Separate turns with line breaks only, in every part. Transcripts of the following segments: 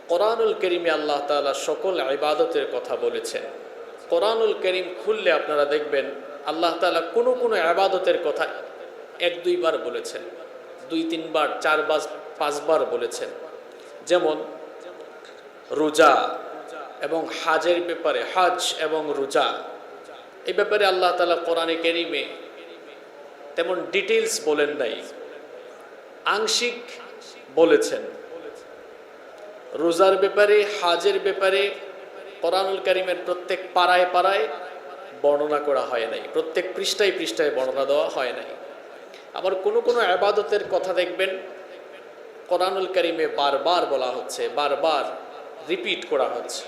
কোরআনুল কারীমে আল্লাহ তাআলা সকল ইবাদতের কথা বলেছেন। কোরআনুল কারীম খুললে আপনারা দেখবেন আল্লাহ তাআলা কোনো কোনো ইবাদতের কথা এক দুইবার বলেছেন, দুই তিনবার, চারবার, পাঁচবার বলেছেন। যেমন রোজা এবং হাজের ব্যাপারে, হজ এবং রোজা এই ব্যাপারে আল্লাহ তাআলা কোরআনে কারীমে তেমন ডিটেইলস বলেন নাই, আংশিক বলেছেন। রোজার ব্যাপারে, হাজের ব্যাপারে কোরআনুল কারীমের প্রত্যেক পাড়ায় পাড়ায় বর্ণনা করা হয় নাই, প্রত্যেক পৃষ্ঠায় পৃষ্ঠায় বর্ণনা দেওয়া হয় নাই। আবার কোনো কোনো ইবাদতের কথা দেখবেন কোরআনুল কারীমে বারবার বলা হচ্ছে, বারবার রিপিট করা হচ্ছে।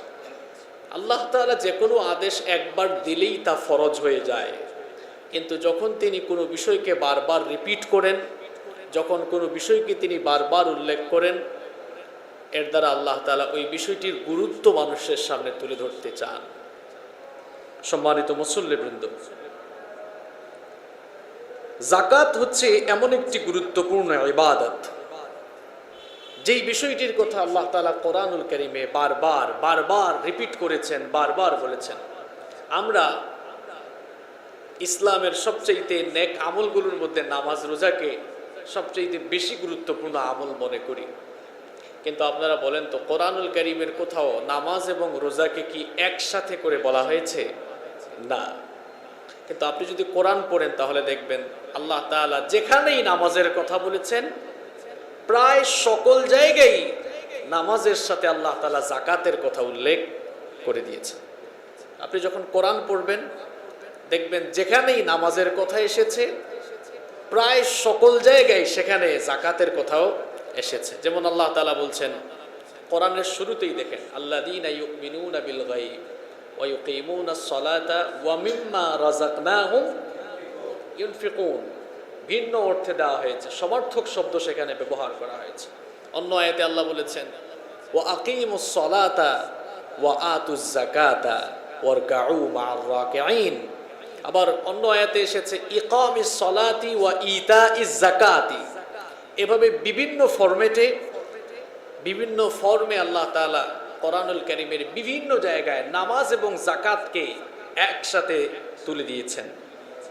আল্লাহ তাআলা যে কোনো আদেশ একবার দিলেই তা ফরজ হয়ে যায়, কিন্তু যখন তিনি কোনো বিষয়কে বারবার রিপিট করেন, যখন কোনো বিষয়কে তিনি বারবার উল্লেখ করেন, এর দ্বারা আল্লাহ তাআলা ওই বিষয়টির গুরুত্ব মানুষের সামনে তুলে ধরতে চান। সম্মানিত মুসল্লিবৃন্দ, যাকাত হচ্ছে এমন একটি গুরুত্বপূর্ণ ইবাদত যেই বিষয়টির কথা আল্লাহ তাআলা কোরআনুল কারীমে বারবার বারবার রিপিট করেছেন, বারবার বলেছেন। আমরা ইসলামের সবচেয়ে নেক আমলগুলোর মধ্যে নামাজ রোজাকে সবচেয়ে বেশি গুরুত্বপূর্ণ আমল মনে করি, কিন্তু আপনারা বলেন তো কোরআনুল কারীমের কোথাও নামাজ এবং রোজাকে কি একসাথে করে বলা হয়েছে? না। কিন্তু আপনি যদি কোরআন পড়েন তাহলে দেখবেন আল্লাহ তাআলা যেখানেই নামাজের কথা বলেছেন প্রায় সকল জায়গায় নামাজের সাথে আল্লাহ তাআলা যাকাতের কথা উল্লেখ করে দিয়েছেন। আপনি যখন কোরআন পড়বেন দেখবেন যেখানেই নামাজের কথা এসেছে প্রায় সকল জায়গায় সেখানে যাকাতের কথাও এসেছে। যেমন আল্লাহ তাআলা বলছেন কোরআনের শুরুতেই দেখেন, আল্লাযীনা ইউমিনুনা বিল গায়ব ওয়া ইউকিমুনাস সালাতা ওয়া মিম্মা রাযাকনাহুম ইউনফিকুন। ভিন্ন অর্থে দেওয়া হয়েছে, সমার্থক শব্দ সেখানে ব্যবহার করা হয়েছে। অন্য আয়াতে আল্লাহ বলেছেন ওয়া আকিমুস সালাতা ওয়া আতুজ যাকাতা ওয়ারকাউ মা'আর রাকিঈন। আবার অন্য আয়াতে এসেছে ইকামিস সালাতি ওয়া ইতাইজ যাকাতি। এভাবে বিভিন্ন ফরম্যাটে, বিভিন্ন ফর্মে আল্লাহ তাআলা কোরআনুল কারীমের বিভিন্ন জায়গায় নামাজ এবং যাকাতকে একসাথে তুলে দিয়েছেন।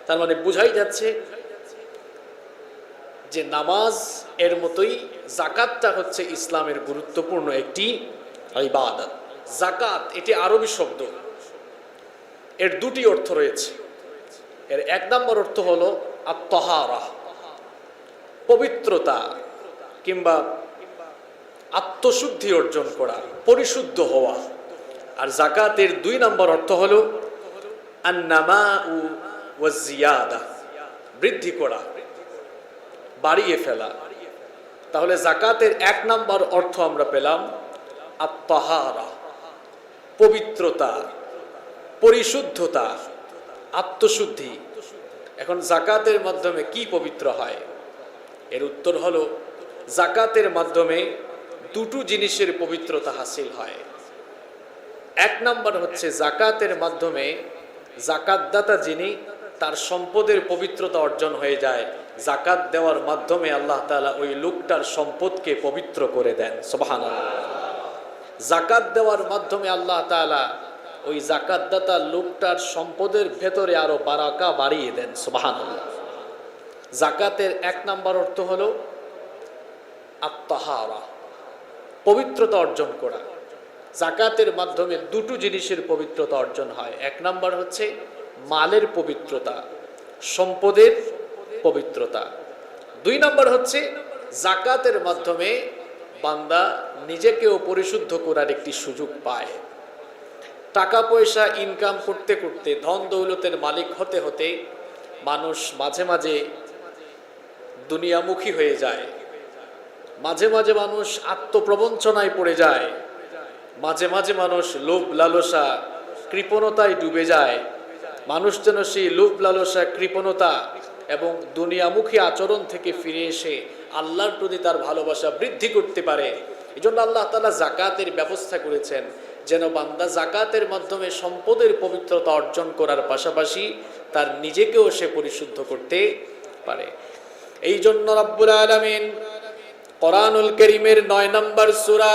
তার মানে বোঝাই যাচ্ছে যে নামাজ এর মতোই যাকাতটা হচ্ছে ইসলামের গুরুত্বপূর্ণ একটি ইবাদত। যাকাত এটি আরবি শব্দ, এর দুটি অর্থ রয়েছে। এর এক নম্বর অর্থ হলো আত-তাহারা, পবিত্রতা কিংবা আত্মশুদ্ধি অর্জন করা, পরিশুদ্ধ হওয়া। আর যাকাতের দুই নম্বর অর্থ হলো আন-নামাউ ওয়াজ-জিয়াদা, বৃদ্ধি করা, বাড়িয়ে ফেলা। তাহলে যাকাতের এক নম্বর অর্থ আমরা পেলাম আত-তাহারা, পবিত্রতা, পরিশুদ্ধতা, আত্মশুদ্ধি। এখন যাকাতের মাধ্যমে কি পবিত্র হয়? এর উত্তর হলো যাকাতের মাধ্যমে দুটো জিনিসের পবিত্রতা হাসিল হয়। এক নম্বর হচ্ছে যাকাতের মাধ্যমে যাকাতদাতা যিনি তার সম্পদের পবিত্রতা অর্জন হয়ে যায়। যাকাত দেওয়ার মাধ্যমে আল্লাহ তাআলা ওই লোকটার সম্পদকে পবিত্র করে দেন। সুবহানাল্লাহ। যাকাত দেওয়ার মাধ্যমে আল্লাহ তাআলা ওই যাকাতদাতা লোকটার সম্পদের ভেতরে আরো বারাকা বাড়িয়ে দেন। সুবহানাল্লাহ। যাকাতের এক নম্বর অর্থ হলো আত-তাহারা, পবিত্রতা অর্জন করা। যাকাতের মাধ্যমে দুটো জিনিসের পবিত্রতা অর্জন হয়। এক নম্বর হচ্ছে মালের পবিত্রতা, সম্পদের পবিত্রতা। দুই নম্বর হচ্ছে যাকাতের মাধ্যমে বান্দা নিজেকেও পরিশুদ্ধ করার একটি সুযোগ পায়। টাকা পয়সা ইনকাম করতে করতে, ধন দৌলতের মালিক হতে হতে মানুষ মাঝে মাঝে দুনিয়ামুখী হয়ে যায়, মাঝে মাঝে মানুষ আত্মপ্রবঞ্চনায় পড়ে যায়, মাঝে মাঝে মানুষ লোভ লালসা কৃপণতায় ডুবে যায়। মানুষ যেন সেই লোভ লালসা, কৃপণতা এবং দুনিয়ামুখী আচরণ থেকে ফিরে এসে আল্লাহর প্রতি তার ভালোবাসা বৃদ্ধি করতে পারে। এই জন্য আল্লাহ তাআলা যাকাতের ব্যবস্থা করেছেন যেন বান্দা যাকাতের মাধ্যমে সম্পদের পবিত্রতা অর্জন করার পাশাপাশি তার নিজেকেও সে পরিশুদ্ধ করতে পারে। এই জন্য রব্বুল আলামিন কোরআনুল কারীমের 9 নম্বর সূরা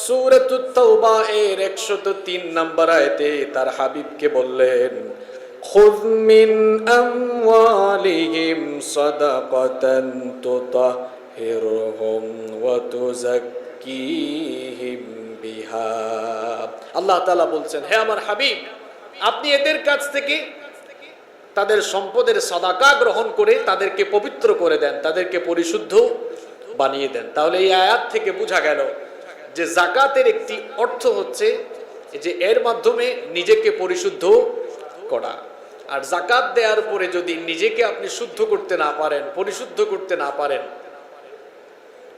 সূরাতুত তাওবা এর 103 নম্বর আয়াতে তার হাবিবকে বললেন, খুয মিন আমওয়ালিহিম সাদাকাতান তুতাহিরুহুম ওয়া তুযাক্কিহিম বিহা। আল্লাহ তাআলা বলছেন, হে আমার হাবিব, আপনি এদের কাছ থেকে তাদের সম্পদের সাদাকা গ্রহণ করে তাদেরকে পবিত্র করে দেন, তাদেরকে পরিশুদ্ধ বানিয়ে দেন। তাহলে এই আয়াত থেকে বোঝা গেল যে যাকাতের একটি অর্থ হচ্ছে যে এর মাধ্যমে নিজেকে পরিশুদ্ধ করা। আর যাকাত দেওয়ার পরে যদি নিজেকে আপনি শুদ্ধ করতে না পারেন, পরিশুদ্ধ করতে না পারেন,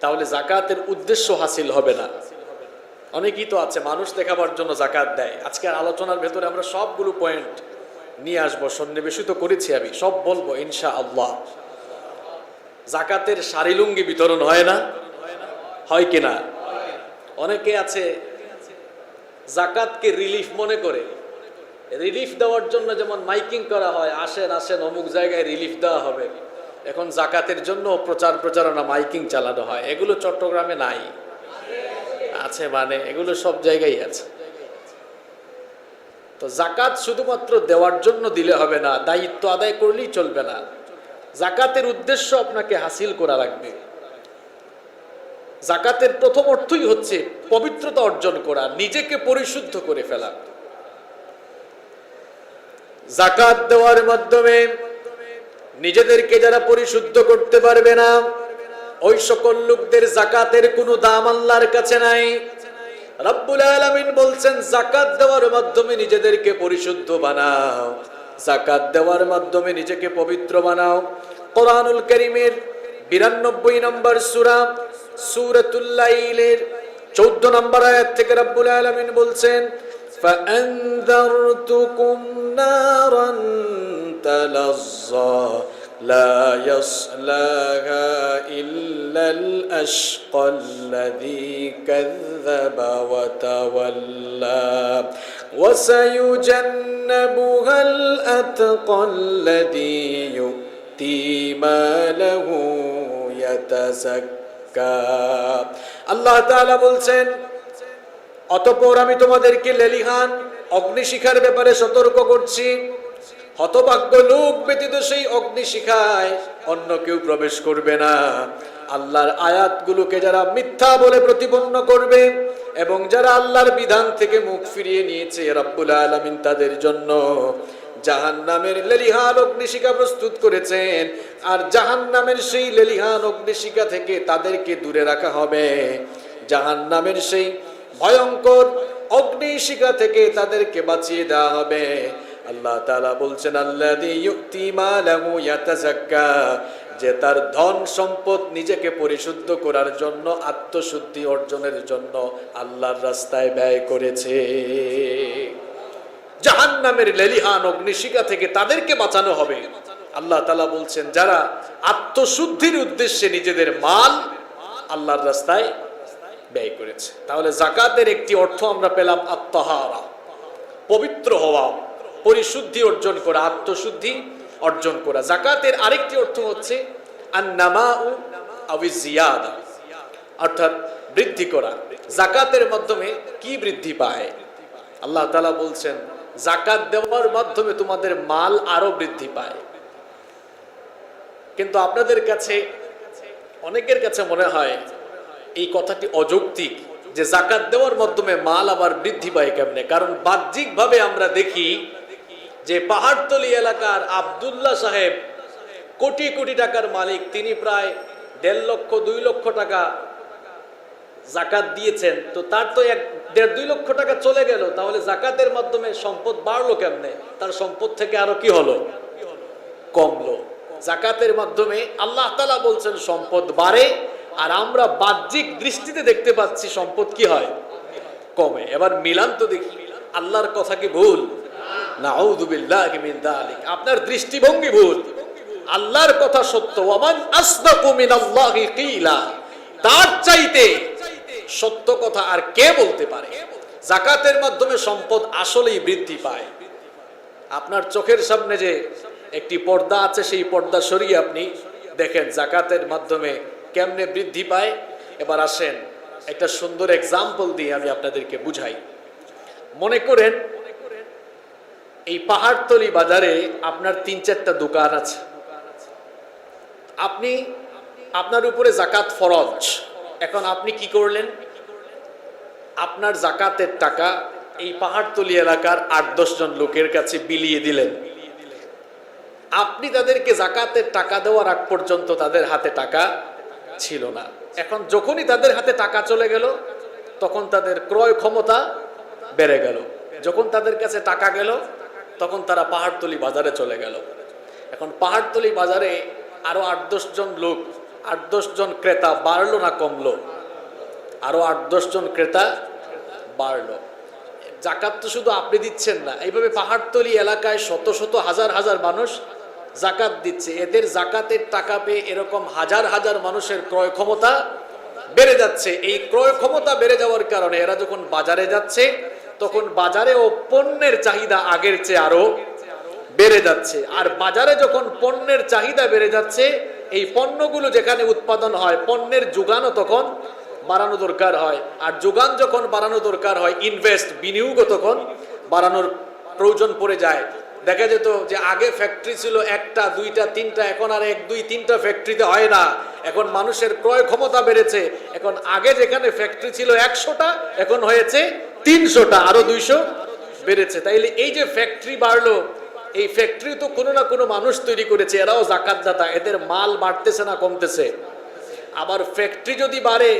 তাহলে যাকাতের উদ্দেশ্য হাসিল হবে না। অনেকেই তো আছে মানুষ দেখাবার জন্য যাকাত দেয়। আজকের আলোচনার ভেতরে আমরা সবগুলো পয়েন্ট নিয়ে আসবো, সন্নিবেশিত করেছি, আমি সব বলবো ইনশাআল্লাহ। যাকাতের শাড়ি লুঙ্গি বিতরণ হয় না? হয় কিনা? অনেকে আছে যাকাতকে রিলিফ মনে করে, রিলিফ দেওয়ার জন্য যেমন মাইকিং করা হয়, আসেন আসেন অমুক জায়গায় রিলিফ দেওয়া হবে, এখন যাকাতের জন্য প্রচার প্রচারণা মাইকিং চালানো হয়। এগুলো চট্টগ্রামে নাই? আছে, মানে এগুলো সব জায়গায় আছে। তো যাকাত শুধুমাত্র দেওয়ার জন্য দিলে হবে না, দায়িত্ব আদায় করলেই চলবে না। যাকাতের উদ্দেশ্য আপনাকে হাসিল করা লাগবে। যাকাতের প্রথম অর্থই হচ্ছে পবিত্রতা অর্জন করা, নিজেকে পরিশুদ্ধ করে ফেলা। যাকাত দেওয়ার মাধ্যমে নিজেদেরকে যারা পরিশুদ্ধ করতে পারবে না, ওই সকল লোকদের যাকাতের কোনো দাম আল্লাহর কাছে নাই। রব্বুল আলামিন বলছেন, যাকাত দেওয়ার মাধ্যমে নিজেদেরকে পরিশুদ্ধ বানাও, যাকাত দেওয়ার মাধ্যমে নিজেকে পবিত্র বানাও। কোরআনুল কারীমের 92 নম্বর সূরা সূরাতুল লাইলের 14 নম্বর আয়াত থেকে রব্বুল আলামিন বলছেন, فأنذرتكم نارا تلظى لا يصلاها إلا الأشقى الذي كذب وتولى وسيجنبها الأتقى الذي يؤتي ماله يتزكى। আল্লাহ তাআলা বলছেন, অতঃপর আমি তোমাদেরকে লেলিহান অগ্নিশিখার ব্যাপারে সতর্ক করছি। হতভাগ্য লোক ব্যতীত সেই অগ্নিশিখায় অন্য কেউ প্রবেশ করবে না। আল্লাহর আয়াতগুলোকে যারা মিথ্যা বলে প্রতিপন্ন করবে এবং যারা আল্লাহর বিধান থেকে মুখ ফিরিয়ে নিয়েছে, রব্বুল আলামিন তাদের জন্য জাহান্নামের লেলিহান অগ্নিশিখা প্রস্তুত করেছেন। আর জাহান্নামের সেই লেলিহান অগ্নিশিখা থেকে তাদেরকে দূরে রাখা হবে। জাহান্নামের সেই ভয়ঙ্কর অগ্নিশিখা থেকে তাদেরকে বাঁচিয়ে দেওয়া হবে। আল্লাহ তাআলা বলছেন, আল্লাযী ইউতি মালাহু ইয়াতাযাক্কা, যে তার ধন সম্পদ নিজেকে পরিশুদ্ধ করার জন্য, আত্মশুদ্ধি অর্জনের জন্য আল্লাহর রাস্তায় ব্যয় করেছে। জাহান্নামের লেলিহান অগ্নিশিখা থেকে তাদেরকে বাঁচানো হবে। আল্লাহ তাআলা বলছেন, যারা আত্মশুদ্ধির উদ্দেশ্যে নিজেদের মাল আল্লাহর রাস্তায় ব্যয় করেছে। তাহলে যাকাতের একটি অর্থ আমরা পেলাম আত্মাহারা, পবিত্র হওয়া, পরিশুদ্ধি অর্জন করা, আত্মশুদ্ধি অর্জন করা। যাকাতের আরেকটি অর্থ হচ্ছে আন-নামাউ আও জিয়াদা, অর্থাৎ বৃদ্ধি করা। যাকাতের মাধ্যমে কি বৃদ্ধি পায়? আল্লাহ তাআলা বলছেন, যাকাত দেওয়ার মাধ্যমে তোমাদের মাল আরো বৃদ্ধি পায়। কিন্তু আপনাদের কাছে, অনেকের কাছে মনে হয় এই কথাটি অযৌক্তিক, যে যাকাত দেওয়ার মাধ্যমে মাল আবার বৃদ্ধি পায় কেমনে? কারণ বাহ্যিকভাবে আমরা দেখি যে পাহাড়তলি এলাকার আব্দুল্লাহ সাহেব কোটি কোটি টাকার মালিক, তিনি প্রায় 1.5 লক্ষ 2 লক্ষ টাকা যাকাত দিয়েছেন। তো তার তো 1.5-2 লক্ষ টাকা চলে গেল, তাহলে যাকাতের মাধ্যমে সম্পদ বাড়লো কেমনে? তার সম্পদ থেকে আরো কি হলো? কমলো। যাকাতের মাধ্যমে আল্লাহ তাআলা বলছেন সম্পদ বাড়ে, আর আমরা বাহ্যিক দৃষ্টিতে দেখতে পাচ্ছি সম্পদ কি হয়? কমে। এবার মিলান তো দেখি, আল্লাহর কথা কি ভুল? নাউযু বিল্লাহি মিন যালিক। আপনার দৃষ্টিভঙ্গি ভুল, আল্লাহর কথা সত্য। ওয়ামান আসদাকু মিনাল্লাহি কিলা, তার চাইতে সত্য কথা আর কে বলতে পারে? যাকাতের মাধ্যমে সম্পদ আসলেই বৃদ্ধি পায়। আপনার চোখের সামনে যে একটি পর্দা আছে, সেই পর্দা সরিয়ে আপনি দেখেন যাকাতের মাধ্যমে কেমনে বৃদ্ধি পায়। এবার আসেন, একটা সুন্দর এক্সাম্পল দিয়ে আমি আপনাদেরকে বুঝাই। মনে করেন এই পাহাড়তলি বাজারে আপনার 3-4টা দোকান আছে। আপনি আপনার উপরে যাকাত ফরজ। এখন আপনি কি করলেন? আপনার যাকাতের টাকা এই পাহাড়তলি এলাকার 8-10 জন লোকের কাছে বিলিয়ে দিলেন। আপনি তাদেরকে যাকাতের টাকা দেওয়ার আগ পর্যন্ত তাদের হাতে টাকা ছিল না। এখন যখনই তাদের হাতে টাকা চলে গেল তখন তাদের ক্রয় ক্ষমতা বেড়ে গেল। যখন তাদের কাছে টাকা গেল তখন তারা পাহাড়তলি বাজারে চলে গেল। এখন পাহাড়তলি বাজারে আরো 8-10 জন লোক, 8-10 জন ক্রেতা বাড়লো না কমলো? আরো 8-10 জন ক্রেতা বাড়লো। যাকাত তো শুধু আপনি দিচ্ছেন না, এইভাবে পাহাড়তলি এলাকায় শত শত হাজার হাজার মানুষ যাকাত দিচ্ছে। এদের যাকাতের টাকা পেয়ে এরকম হাজার হাজার মানুষের ক্রয় ক্ষমতা বেড়ে যাচ্ছে। এই ক্রয় ক্ষমতা বেড়ে যাওয়ার কারণে এরা যখন বাজারে যাচ্ছে তখন বাজারে ও পণ্যের চাহিদা আগের চেয়ে আরো বেড়ে যাচ্ছে। আর বাজারে যখন পণ্যের চাহিদা বেড়ে যাচ্ছে, এই পণ্যগুলো যেখানে উৎপাদন হয় পণ্যের যোগানও তখন বাড়ানো দরকার হয়। আর যোগান যখন বাড়ানো দরকার হয়, ইনভেস্ট বিনিয়োগও তখন বাড়ানোর প্রয়োজন পড়ে যায়। দেখা যেত যে আগে ফ্যাক্টরি ছিল 1টা 2টা 3টা, এখন আর 1 2 3টা ফ্যাক্টরিতে হয় না। এখন মানুষের ক্রয় ক্ষমতা বেড়েছে। এখন আগে যেখানে ফ্যাক্টরি ছিল 100টা এখন হয়েছে 300টা, আরো 200 বেড়েছে। তাইলে এই যে ফ্যাক্টরি বাড়লো, এই ফ্যাক্টরি তো কোনো না কোনো মানুষ তৈরি করেছে, এরাও যাকাতদাতা। এদের মাল বাড়তেছে না কমতেছে? আবার ফ্যাক্টরি যদি বাড়ে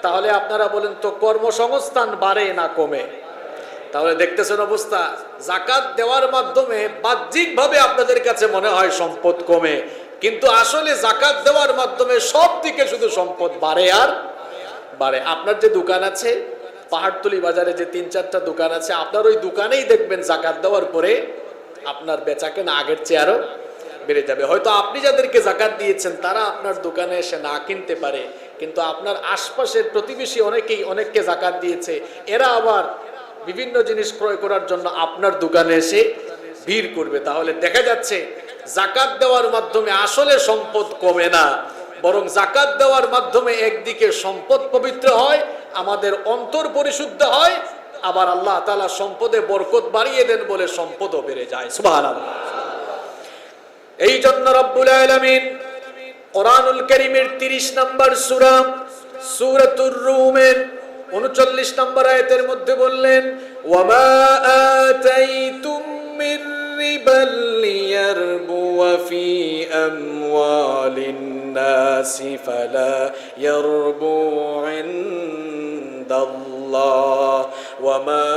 তাহলে আপনারা বলেন তো কর্মসংস্থান বাড়ে না কমে? তাহলে দেখতেছেন অবস্থা। যাকাত দেওয়ার মাধ্যমে বাহ্যিকভাবে আপনাদের কাছে মনে হয় সম্পদ কমে, কিন্তু আসলে যাকাত দেওয়ার মাধ্যমে সব দিকে শুধু সম্পদ বাড়ে আর বাড়ে। আপনার যে দোকান আছে পাহাড়তলি বাজারে, যে 3-4টা দোকান আছে, আপনার ওই দোকানেই দেখবেন যাকাত দেওয়ার পরে আপনার বেচাকেনা আগের চেয়ে আরো বেড়ে যাবে। হয়তো আপনি যাদেরকে যাকাত দিয়েছেন তারা আপনার দোকানে এসে না কিনতে পারে, কিন্তু আপনার আশপাশের প্রতিবেশী অনেককে যাকাত দিয়েছে, এরা আবার বিভিন্ন জিনিস ক্রয় করার জন্য আপনার দোকানে এসে ভিড় করবে। তাহলে দেখা যাচ্ছে যাকাত দেওয়ার মাধ্যমে আসলে সম্পদ কমে না, বরং যাকাত দেওয়ার মাধ্যমে একদিকে সম্পদ পবিত্র হয়, আমাদের অন্তর পরিশুদ্ধ হয়, আবার আল্লাহ তাআলা সম্পদে বরকত বাড়িয়ে দেন বলে সম্পদও বেড়ে যায়। সুবহানাল্লাহ। এই জন্য রব্বুল আলামিন কোরআনুল কারীমের 30 নম্বর সূরা সূরাতুর রুমের 39 নম্বর আয়াতের মধ্যে বললেন, ওয়ামা আতাইতুম মির রিবাল লিয়ারবুয়া ফি আমওয়ালিন নাসি ফালা ইয়ারবু ইনদাল্লাহ ওয়ামা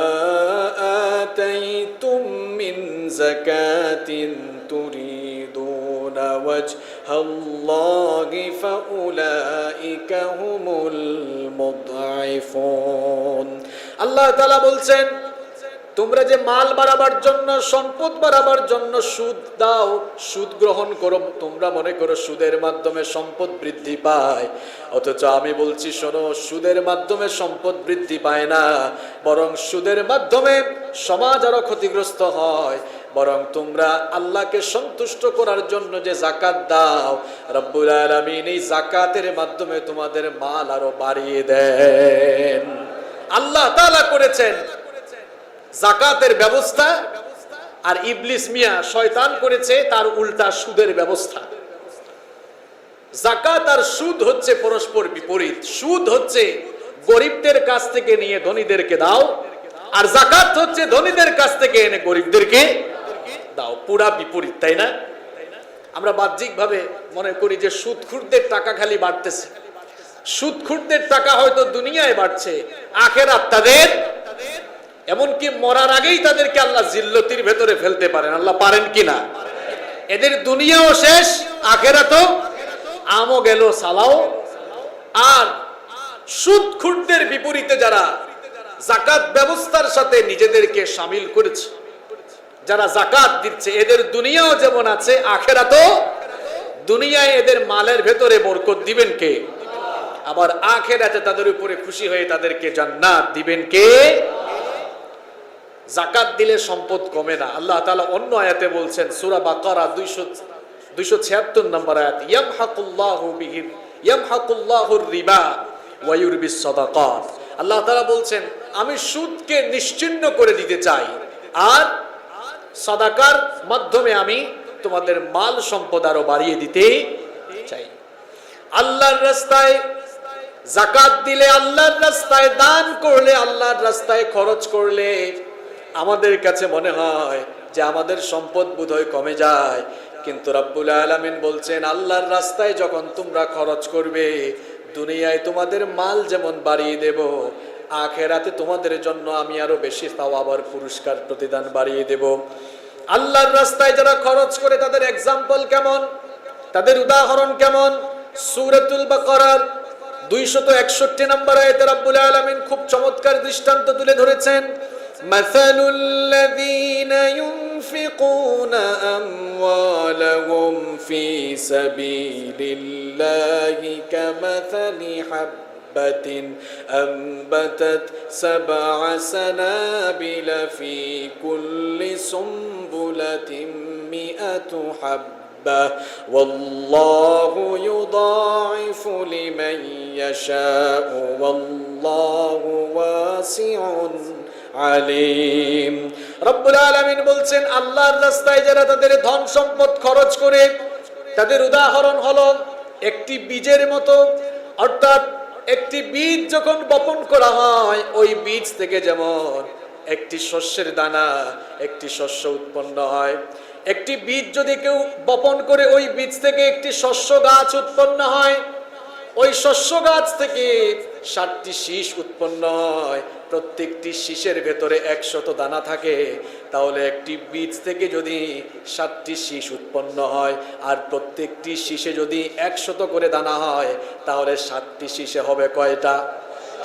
আতাইতুম মিন যাকাতিন তুরিদুনা ওয়াজহাল্লাহি ফাউলাইকা হুমুল মুদঈফুন। আল্লাহ তাআলা বলছেন, তোমরা যে মাল বাড়াবার জন্য, সম্পদ বাড়াবার জন্য সুদ দাও, সুদ গ্রহণ করো, তোমরা মনে করো সুদের মাধ্যমে সম্পদ বৃদ্ধি পায়। অথচ আমি বলছি শোনো, সুদের মাধ্যমে সম্পদ বৃদ্ধি পায় না, বরং সুদের মাধ্যমে সমাজ আরো ক্ষতিগ্রস্ত হয়। বরং তোমরা আল্লাহকে সন্তুষ্ট করার জন্য যে যাকাত দাও, রব্বুল আলামিন এই যাকাতের মাধ্যমে তোমাদের মাল আরো বাড়িয়ে দেন। আল্লাহ তাআলা করেছেন যাকাতের ব্যবস্থা, আর ইবলিস মিয়া শয়তান করেছে তার উল্টা সুদের ব্যবস্থা। যাকাত আর সুদ হচ্ছে পরস্পর বিপরীত। সুদ হচ্ছে গরিবদের কাছ থেকে নিয়ে ধনীদেরকে দাও, আর যাকাত হচ্ছে ধনীদের কাছ থেকে এনে গরিবদেরকে দাও। পুরা বিপরীত, তাই না? আমরা বাহ্যিকভাবে মনে করি যে সুদখুরদের টাকা খালি বাড়তেছে। সুদখুরদের টাকা হয়তো দুনিয়ায় বাড়ছে, আখিরাত তাদের, এমনকি মরার আগেই তাদেরকে আল্লাহ জিল্লতির ভেতরে ফেলতে পারেন। আল্লাহ পারেন কিনা? এদের দুনিয়াও শেষ, আখিরাতও আমও গেল সালাও। আর সুদখুরদের বিপরীতে যারা যাকাত ব্যবস্থার সাথে নিজেদেরকে শামিল করেছে, যারা যাকাত দিচ্ছে, এদের দুনিয়াও যেমন আছে আখিরাতও। দুনিয়ায় এদের মালের ভেতরে বরকত দিবেন কে? আবার আখিরাতে তাদের উপরে খুশি হয়ে তাদেরকে জান্নাত দিবেন কে? যাকাত দিলে সম্পদ কমে না। আল্লাহ তাআলা অন্য আয়াতে বলছেন, সূরা বাকারা 276 নম্বর আয়াত, ইয়ামহাকুল্লাহুর রিবা ওয়া ইউরবিস সাদাকাত। আল্লাহ তাআলা বলছেন আমি সুদকে নিশ্চিহ্ন করে দিতে চাই, আর সাদাকার মাধ্যমে আমি তোমাদের মাল সম্পদ আরো বাড়িয়ে দিতে চাই। আল্লাহর রাস্তায় যাকাত দিলে, আল্লাহর রাস্তায় দান করলে, আল্লাহর রাস্তায় খরচ করলে আমাদের কাছে মনে হয় যে আমাদের সম্পদ বোধহয় কমে যায়, কিন্তু রব্বুল আলামিন বলছেন আল্লাহর রাস্তায় যখন তোমরা খরচ করবে, দুনিয়ায় তোমাদের মাল যেমন বাড়িয়ে দেব, আখিরাতে তোমাদের জন্য আমি আরো বেশি সওয়াব আর পুরস্কার প্রতিদান বাড়িয়ে দেব। আল্লাহর রাস্তায় যারা খরচ করে তাদের এক্সাম্পল কেমন, তাদের উদাহরণ কেমন? সূরাতুল বাকারার 261 নম্বর আয়াতে রব্বুল আলামিন খুব চমৎকার দৃষ্টান্ত তুলে ধরেছেন। মাসালুল লাযীনা ইউনফিকুনা আমওয়ালাহুম ফি সাবিলিল্লাহি কামাসালি হাব্বাতিন আনবাতাত সাবআ সানাবিলা ফি কুল্লি সুমবুলাতিন মিআতু হাব্বা ওয়াল্লাহু ইউদাঈফু লিমান ইয়াশাউ ওয়াল্লাহু ওয়াসিউন আলিম। রব্বুল আলামিন বলছেন আল্লাহর রাস্তায় যারা তাদের ধন সম্পদ খরচ করে, তাদের উদাহরণ হলো একটি বীজের মতো। অর্থাৎ একটি বীজ যখন বপন করা হয়, ওই বীজ থেকে যেমন একটি শস্যের দানা, একটি শস্য উৎপন্ন হয়। একটি বীজ যদি কেউ বপন করে, ওই বীজ থেকে একটি শস্য গাছ উৎপন্ন হয়। ওই শস্য গাছ থেকে 7টি শীষ উৎপন্ন হয়। প্রত্যেকটি শীষের ভেতরে 100 দানা থাকে। তাহলে একটি বীজ থেকে যদি 7টি শীষ উৎপন্ন হয়, আর প্রত্যেকটি শীষে যদি 100 করে দানা হয়, তাহলে 7টি শীষে হবে কয়টা?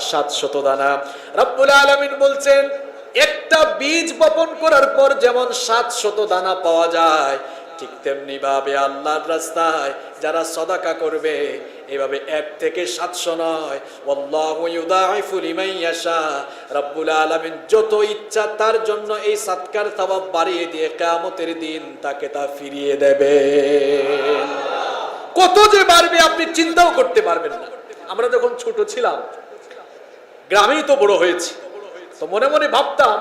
700 দানা। রব্বুল আলামিন বলছেন একটা বীজ বপন করার পর যেমন 700 দানা পাওয়া যায়, ঠিক তেমনি ভাবে আল্লাহর রাস্তায় যারা সদাকা করবে, এভাবে 1 থেকে 700 নয়, আল্লাহু ইউদাঈফু লিমান ইয়াশা, রব্বুল আলামিন যত ইচ্ছা তার জন্য এই সদকার সওয়াব বাড়িয়ে দিয়ে কিয়ামতের দিন তাকে তা ফিরিয়ে দেবে। কত যে বাড়বে আপনি চিন্তাও করতে পারবেন না। আমরা যখন ছোট ছিলাম, গ্রামেই তো বড় হয়েছি, তো মনে মনে ভাবতাম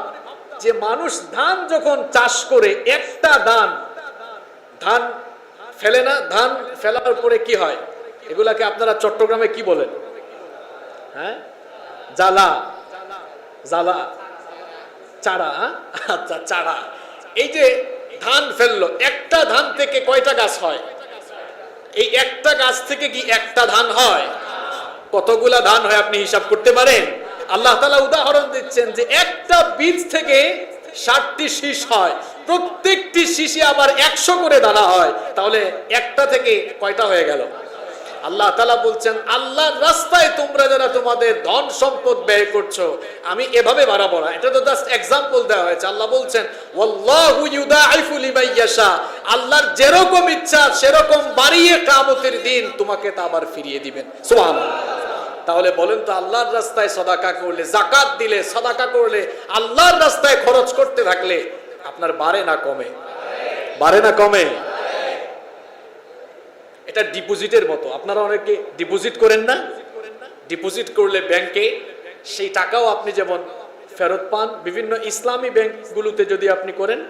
যে মানুষ ধান যখন চাষ করে, একটা ধান ফেলে না, ধান ফেলার পরে কি হয়, এগুলাকে আপনারা চট্টগ্রামে কি বলেন? হ্যাঁ, জালা, জালা, চারা। আচ্ছা, চারা। এই যে ধান ফেললো, একটা ধান থেকে কয়টা গাছ হয়? এই একটা গাছ থেকে কি একটা ধান হয়? কতগুলা ধান হয় আপনি হিসাব করতে পারেন? আল্লাহ তাআলা উদাহরণ দিচ্ছেন যে একটা বীজ থেকে 7টি শীষ হয়, প্রত্যেকটি শীষে আবার 100 করে দানা হয়। তাহলে একটা থেকে কয়টা হয়ে গেল? আল্লাহ তাআলা বলছেন আল্লাহর রাস্তায় তোমরা যারা তোমাদের ধন সম্পদ ব্যয় করছো, আমি এভাবে বাড়াবো না। এটা তো জাস্ট এক্সাম্পল দেওয়া হয়েছে। আল্লাহ বলছেন ওয়াল্লাহু ইউদাঈফু লিমান ইয়াশা, আল্লাহর যেরকম ইচ্ছা সেরকম বাড়িয়ে কিয়ামতের দিন তোমাকে তা আবার ফিরিয়ে দিবেন। সুবহানাল্লাহ। তাহলে বলেন তো, আল্লাহর রাস্তায় সদাকা করলে, যাকাত দিলে, সদাকা করলে, আল্লাহর রাস্তায় খরচ করতে থাকলে আপনার বাড়ে না কমে? বাড়ে না কমে? এটা ডিপোজিটের মতো। আপনারা অনেকে ডিপোজিট করেন না? ডিপোজিট করলে ব্যাংকে সেই টাকাও আপনি যেমন ফেরত পান। বিভিন্ন ইসলামী ব্যাংকগুলোতে যদি আপনি করেন,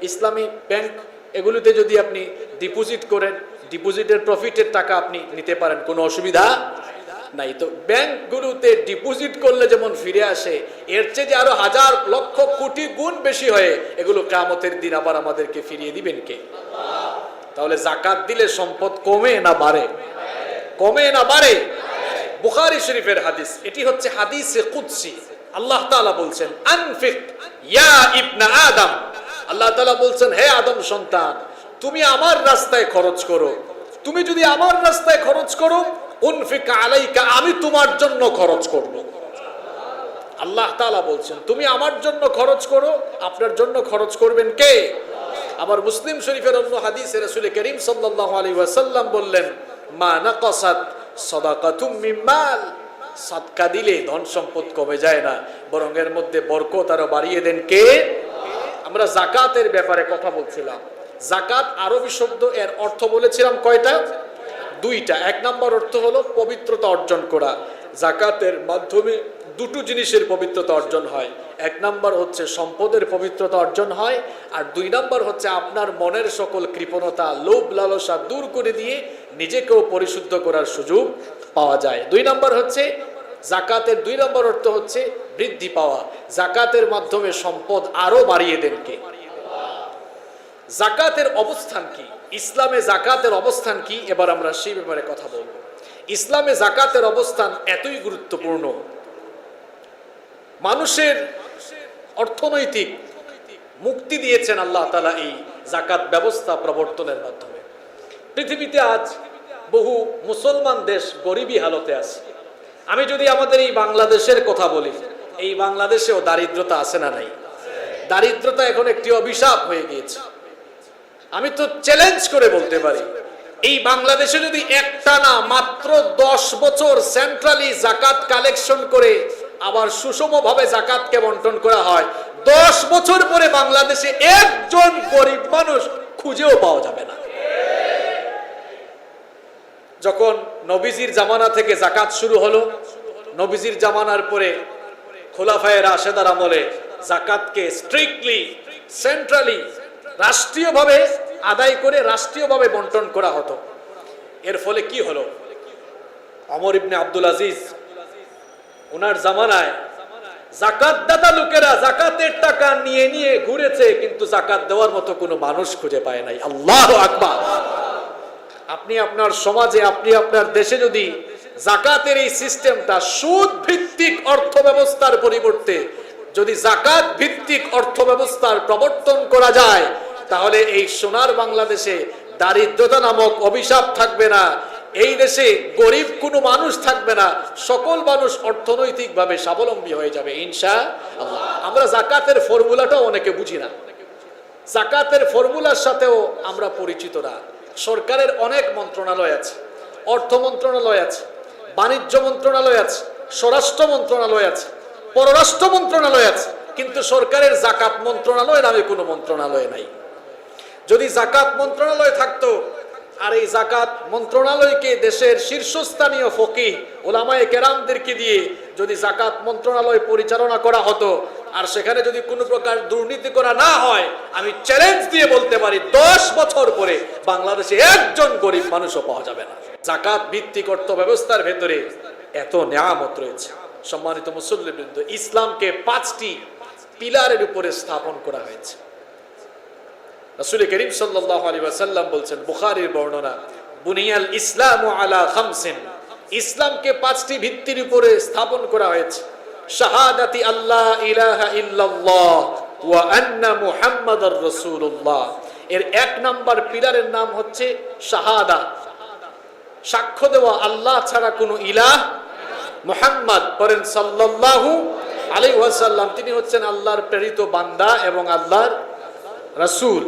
ইসলামী ব্যাংক এগুলোতে যদি আপনি ডিপোজিট করেন, ডিপোজিটের প্রফিটের টাকা আপনি নিতে পারেন, কোনো অসুবিধা নাই। তো ব্যাংকগুলোতে ডিপোজিট করলে যেমন ফিরে আসে, এর চেয়ে যে আরো হাজার লক্ষ কোটি গুণ বেশি হয়ে এগুলো কিয়ামতের দিন আবার আমাদেরকে ফিরিয়ে দিবেন কে? তাহলে যাকাত দিলে সম্পদ কমে না বাড়ে? কমে না বাড়ে? বুখারী শরীফের হাদিস, এটি হচ্ছে হাদিসে কুদসি। আল্লাহ তাআলা বলছেন আনফিক ইয়া ইবনা আদম, আল্লাহ তাআলা বলছেন হে আদম সন্তান, তুমি আমার রাস্তায় খরচ করো। তুমি যদি আমার রাস্তায় খরচ করো, উনফিক আলাইকা, আমি তোমার জন্য খরচ করব। আল্লাহ তাআলা বলছেন তুমি আমার জন্য খরচ করো, আপনার জন্য খরচ করবেন কে? আবার মুসলিম শরীফের অন্য হাদিসে রাসূল করিম সাল্লাল্লাহু আলাইহি ওয়াসাল্লাম বললেন মা নাকাসাত সাদাকাতুম মিন মাল, সাদকা দিলে ধন সম্পদ কমে যায় না, বরং এর মধ্যে বরকত আরো বাড়িয়ে দেন কে? আমরা যাকাতের ব্যাপারে কথা বলছিলাম। যাকাত আরবি শব্দ, এর অর্থ বলেছিলাম কয়টা? 2টা। 1 নম্বর অর্থ হলো পবিত্রতা অর্জন করা, জাকাতের মাধ্যমে দুটো জিনিসের পবিত্রতা অর্জন হয়। এক নাম্বার হচ্ছে সম্পদের পবিত্রতা অর্জন হয়, আর দুই নাম্বার হচ্ছে আপনার মনের সকল কৃপণতা, লোভ লালসা দূর করে দিয়ে নিজেকেও পরিশুদ্ধ করার সুযোগ পাওয়া যায়। দুই নাম্বার হচ্ছে জাকাতের দুই নম্বর অর্থ হচ্ছে বৃদ্ধি পাওয়া। জাকাতের মাধ্যমে সম্পদ আরো বাড়িয়ে দেন কে? জাকাতের অবস্থান কি? ইসলামে জাকাতের অবস্থান কি? এবার আমরা সেই ব্যাপারে কথা বলবো। ইসলামে জাকাতের অবস্থান এতই গুরুত্বপূর্ণ, মানুষের অর্থনৈতিক মুক্তি দিয়েছেন আল্লাহ তাআলা এই জাকাত ব্যবস্থা প্রবর্তনের মাধ্যমে। পৃথিবীতে আজ বহু মুসলমান দেশ গরিবী হালতে আছে। আমি যদি আমাদের এই বাংলাদেশের কথা বলি, এই বাংলাদেশেও দারিদ্রতা আছে না নাই? দারিদ্রতা এখন একটি অভিশাপ হয়ে গিয়েছে। আমি তো চ্যালেঞ্জ করে বলতে পারি, এই বাংলাদেশে যদি একটানা মাত্র 10 বছর সেন্ট্রালি জাকাত কালেকশন করে আবার সুষমভাবে জাকাতকে বন্টন করা হয়, 10 বছর পরে বাংলাদেশে একজন গরিব মানুষ খুঁজেও পাওয়া যাবে না। যখন নবীজির জামানা থেকে জাকাত শুরু হলো, নবীজির জামানার পরে খোলাফায়ে রাশেদার আমলে জাকাতকে স্ট্রিক্টলি সেন্ট্রালি রাষ্ট্রীয়ভাবে আদায় করে রাষ্ট্রীয়ভাবে বন্টন করা হতো। এর ফলে কি হলো? ওমর ইবনে আব্দুল আজিজ, ওনার জামানায় জাকাতদাতা লোকেরা জাকাতের টাকা নিয়ে নিয়ে ঘুরেছে, কিন্তু জাকাত দেওয়ার মতো কোনো মানুষ খুঁজে পায় নাই। আল্লাহু আকবার। আপনি আপনার সমাজে, আপনি আপনার দেশে যদি জাকাতের এই সিস্টেমটা সুদ ভিত্তিক অর্থ ব্যবস্থার পরিবর্তে যদি জাকাত ভিত্তিক অর্থ ব্যবস্থার প্রবর্তন করা যায়, তাহলে এই সোনার বাংলাদেশে দারিদ্রতা নামক অভিশাপ থাকবে না। এই দেশে গরিব কোনো মানুষ থাকবে না, সকল মানুষ অর্থনৈতিকভাবে স্বাবলম্বী হয়ে যাবে ইনশাআল্লাহ। আমরা জাকাতের ফর্মুলাটাও অনেকে বুঝি না, জাকাতের ফর্মুলার সাথেও আমরা পরিচিত না। সরকারের অনেক মন্ত্রণালয় আছে, অর্থ মন্ত্রণালয় আছে, বাণিজ্য মন্ত্রণালয় আছে, স্বরাষ্ট্র মন্ত্রণালয় আছে, পররাষ্ট্র মন্ত্রণালয় আছে, কিন্তু সরকারের জাকাত মন্ত্রণালয় নামে কোনো মন্ত্রণালয় নাই। যদি জাকাত মন্ত্রণালয় থাকতো, আর এই জাকাত মন্ত্রণালয়কে দেশের শীর্ষস্থানীয় ফকিহ ওলামায়ে কেরামদেরকে দিয়ে যদি জাকাত মন্ত্রণালয় পরিচালনা করা হতো, আর সেখানে যদি কোনো প্রকার দুর্নীতি করা না হয়, আমি চ্যালেঞ্জ দিয়ে বলতে পারি 10 বছর পরে বাংলাদেশে একজন গরিব মানুষও পাওয়া যাবে না। জাকাত ভিত্তিক অর্থ ব্যবস্থার ভেতরে এত নিয়ামত রয়েছে। সম্মানিত মুসল্লিবৃন্দ, ইসলামকে 5টি পিলারের উপরে স্থাপন করা হয়েছে। রাসূল করিম সাল্লাল্লাহু আলাইহি ওয়াসাল্লাম বলছেন, বুখারীর বর্ণনা, বুনিয়াল ইসলামু আলা খামসিন, ইসলামকে 5টি ভিত্তির উপরে স্থাপন করা হয়েছে। শাহাদাতি আল্লাহ ইলাহা ইল্লাল্লাহ ওয়া আন্না মুহাম্মাদার রাসূলুল্লাহ। এর 1 নাম্বার পিলারের নাম হচ্ছে শাহাদা, সাক্ষ্য দেওয়া আল্লাহ ছাড়া কোনো ইলাহ, মুহাম্মদ পড়েন সাল্লাল্লাহু আলাইহি ওয়াসাল্লাম, তিনি হচ্ছেন আল্লাহর প্রেরিত বান্দা এবং আল্লাহর রাসূল।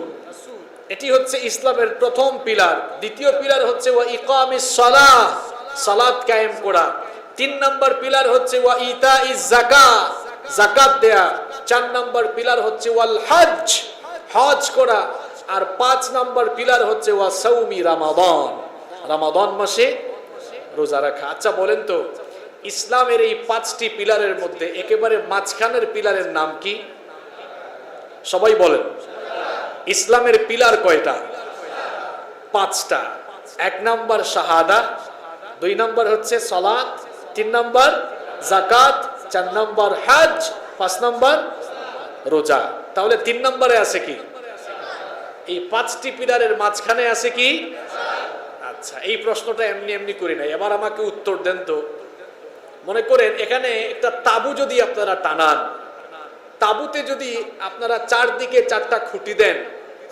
এটি হচ্ছে ইসলামের প্রথম পিলার। দ্বিতীয় পিলার হচ্ছে ওয়া ইকামিস সালাহ, সালাত কায়েম করা। 3 নাম্বার পিলার হচ্ছে ওয়া ইতাইজ যাকাত, যাকাত দেয়া। 4 নাম্বার পিলার হচ্ছে ওয়াল হজ, হজ করা। আর 5 নাম্বার পিলার হচ্ছে ওয়া সাওমি রমাদান, রমাদান মাসে রোজা রাখা। আচ্ছা বলেন তো, ইসলামের এই 5টি পিলারের মধ্যে একেবারে মাঝখানের পিলারের নাম কি? সবাই বলেন। ইসলামের পিলার কয়টা? 5টা। 1 নাম্বার শাহাদা, 2 নাম্বার হচ্ছে সালাত, 3 নাম্বার যাকাত, 4 নাম্বার হজ, 5 নাম্বার রোজা। তাহলে 3 নম্বরে আছে কি? এই 5টি পিলারের মাঝখানে আছে কি? আচ্ছা, এই প্রশ্নটা এমনি এমনি করি নাই, এবার আমাকে উত্তর দেন তো। মনে করেন এখানে একটা তাবু যদি আপনারা টানান, তাবুতে যদি আপনারা 4 দিকে 4টা খুঁটি দেন,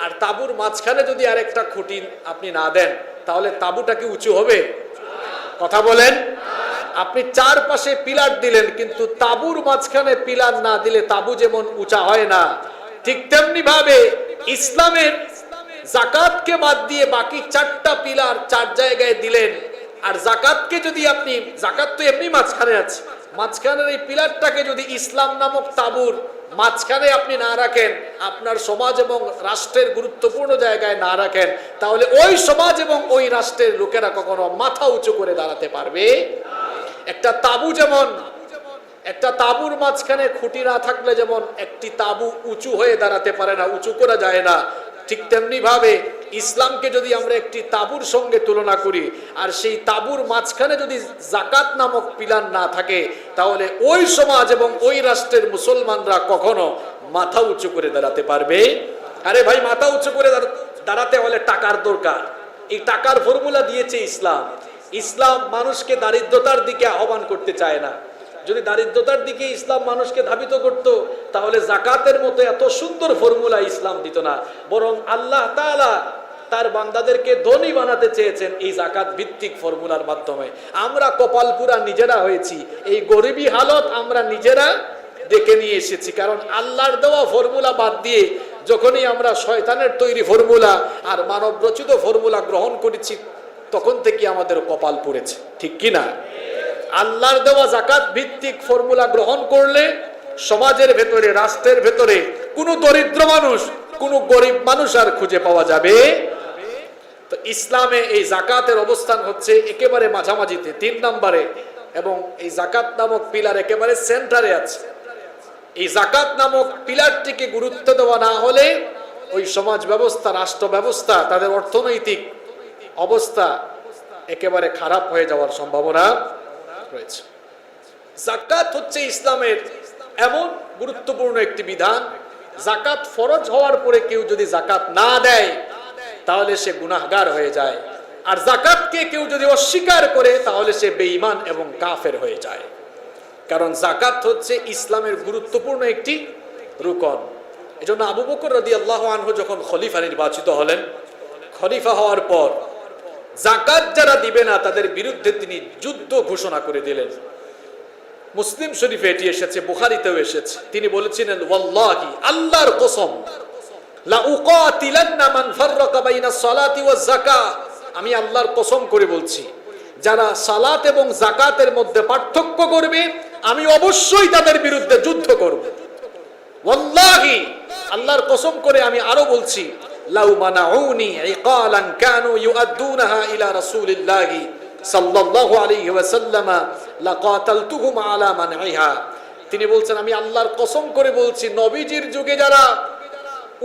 আর তাবুর মাঝখানে যদি আরেকটা খুঁটি আপনি না দেন, তাহলে তাবুটা কি উঁচু হবে? কথা বলেন। আপনি 4 পাশে পিলার দিলেন, কিন্তু তাবুর মাঝখানে পিলার না দিলে তাবু যেমন উঁচা হয় না, ঠিক তেমনি ভাবে ইসলামের যাকাতকে বাদ দিয়ে বাকি 4টা পিলার 4 জায়গায় দিলেন। আর যাকাতকে যদি আপনি, যাকাত তো এমনি মাঝখানে আছে, মাঝখানের এই পিলারটাকে যদি ইসলাম নামক তাবুর মাঝখানে আপনি না রাখেন, আপনার সমাজ এবং রাষ্ট্রের গুরুত্বপূর্ণ জায়গায় না রাখেন, তাহলে ওই সমাজ এবং ওই রাষ্ট্রের লোকেরা কখনো মাথা উঁচু করে দাঁড়াতে পারবে। একটা তাবু যেমন একটা তাবুর মাঝখানে খুঁটি না থাকলে যেমন একটি তাবু উঁচু হয়ে দাঁড়াতে পারে না, উঁচু করা যায় না, ঠিক তেমনি ভাবে ইসলামকে যদি আমরা একটি তাবুর সঙ্গে তুলনা করি আর সেই তাবুর মাঝখানে যদি যাকাত নামক পিলার না থাকে, তাহলে ওই সমাজ এবং ওই রাষ্ট্রের মুসলমানরা কখনো মাথা উঁচু করে দাঁড়াতে পারবে। আরে ভাই, মাথা উঁচু করে দাঁড়াতে হলে টাকার দরকার। এই টাকার ফর্মুলা দিয়েছে ইসলাম। ইসলাম মানুষকে দারিদ্রতার দিকে আহ্বান করতে চায় না। যদি দারিদ্রতার দিকে ইসলাম মানুষকে ধাবিত করত, তাহলে যাকাতের মতো এত সুন্দর ফর্মুলা ইসলাম দিত না। বরং আল্লাহ তাআলা তার বান্দাদেরকে ধনী বানাতে চেয়েছেন এই যাকাত ভিত্তিক ফর্মুলার মাধ্যমে। আমরা কপালপুরা নিজেরা হয়েছি, এই গরিবী হালত আমরা নিজেরা ডেকে নিয়ে এসেছি। কারণ আল্লাহর দেওয়া ফর্মুলা বাদ দিয়ে যখনই আমরা শয়তানের তৈরি ফর্মুলা আর মানব রচিত ফর্মুলা গ্রহণ করেছি, তখন থেকে আমাদের কপাল পড়েছে, ঠিক কি না? আল্লাহর দেওয়া যাকাত ভিত্তিক ফর্মুলা গ্রহণ করলে সমাজের ভেতরে, রাষ্ট্রের ভেতরে কোনো দরিদ্র মানুষ, কোনো গরিব মানুষ আর খুঁজে পাওয়া যাবে। তো ইসলামে এই যাকাতের অবস্থান হচ্ছে একেবারে মাঝামাঝিতে, 3 নম্বরে, এবং এই যাকাত নামক পিলার একেবারে সেন্টারে আছে। এই যাকাত নামক পিলারটিকে গুরুত্ব দেওয়া না হলে ওই সমাজ ব্যবস্থা, রাষ্ট্র ব্যবস্থা, তাদের অর্থনৈতিক অবস্থা একেবারে খারাপ হয়ে যাওয়ার সম্ভাবনা রয়েছে। যাকাত হচ্ছে ইসলামের এমন গুরুত্বপূর্ণ একটি বিধান, যাকাত ফরজ হওয়ার পরে কেউ যদি যাকাত না দেয় তাহলে সে গুনাহগার হয়ে যায়, আর যাকাতকে কেউ যদি অস্বীকার করে তাহলে সে বেঈমান এবং কাফের হয়ে যায়। কারণ যাকাত হচ্ছে ইসলামের গুরুত্বপূর্ণ একটি রুকন। এজন্য আবু বকর রাদিয়াল্লাহু আনহু যখন খলিফা নির্বাচিত হলেন, খলিফা হওয়ার পর যাকাত যারা দিবে না তাদের বিরুদ্ধে তিনি যুদ্ধ ঘোষণা করে দিলেন। মুসলিম শরীফে এটি এসেছে, বুখারীতেও এসেছে। তিনি বলেছিলেন, ওয়াল্লাহি, আল্লাহর কসম, লা উকাতিলান্না মান ফাররাকা বাইনাস সালাতি ওয়াজ যাকাত, আমি আল্লাহর কসম করে বলছি, যারা সালাত এবং যাকাতের মধ্যে পার্থক্য করবে আমি অবশ্যই তাদের বিরুদ্ধে যুদ্ধ করব। ওয়াল্লাহি, আল্লাহর কসম করে আমি আরো বলছি, লাউ মানাউনি ইকালান কানু ইউআদ্দুনাহা ইলা রাসূলিল্লাহি সাল্লাল্লাহু আলাইহি ওয়াসাল্লাম লাকাতালতুহুম আলা মানইহা। তিনি বলছেন, আমি আল্লাহর কসম করে বলছি, নবীজির যুগে যারা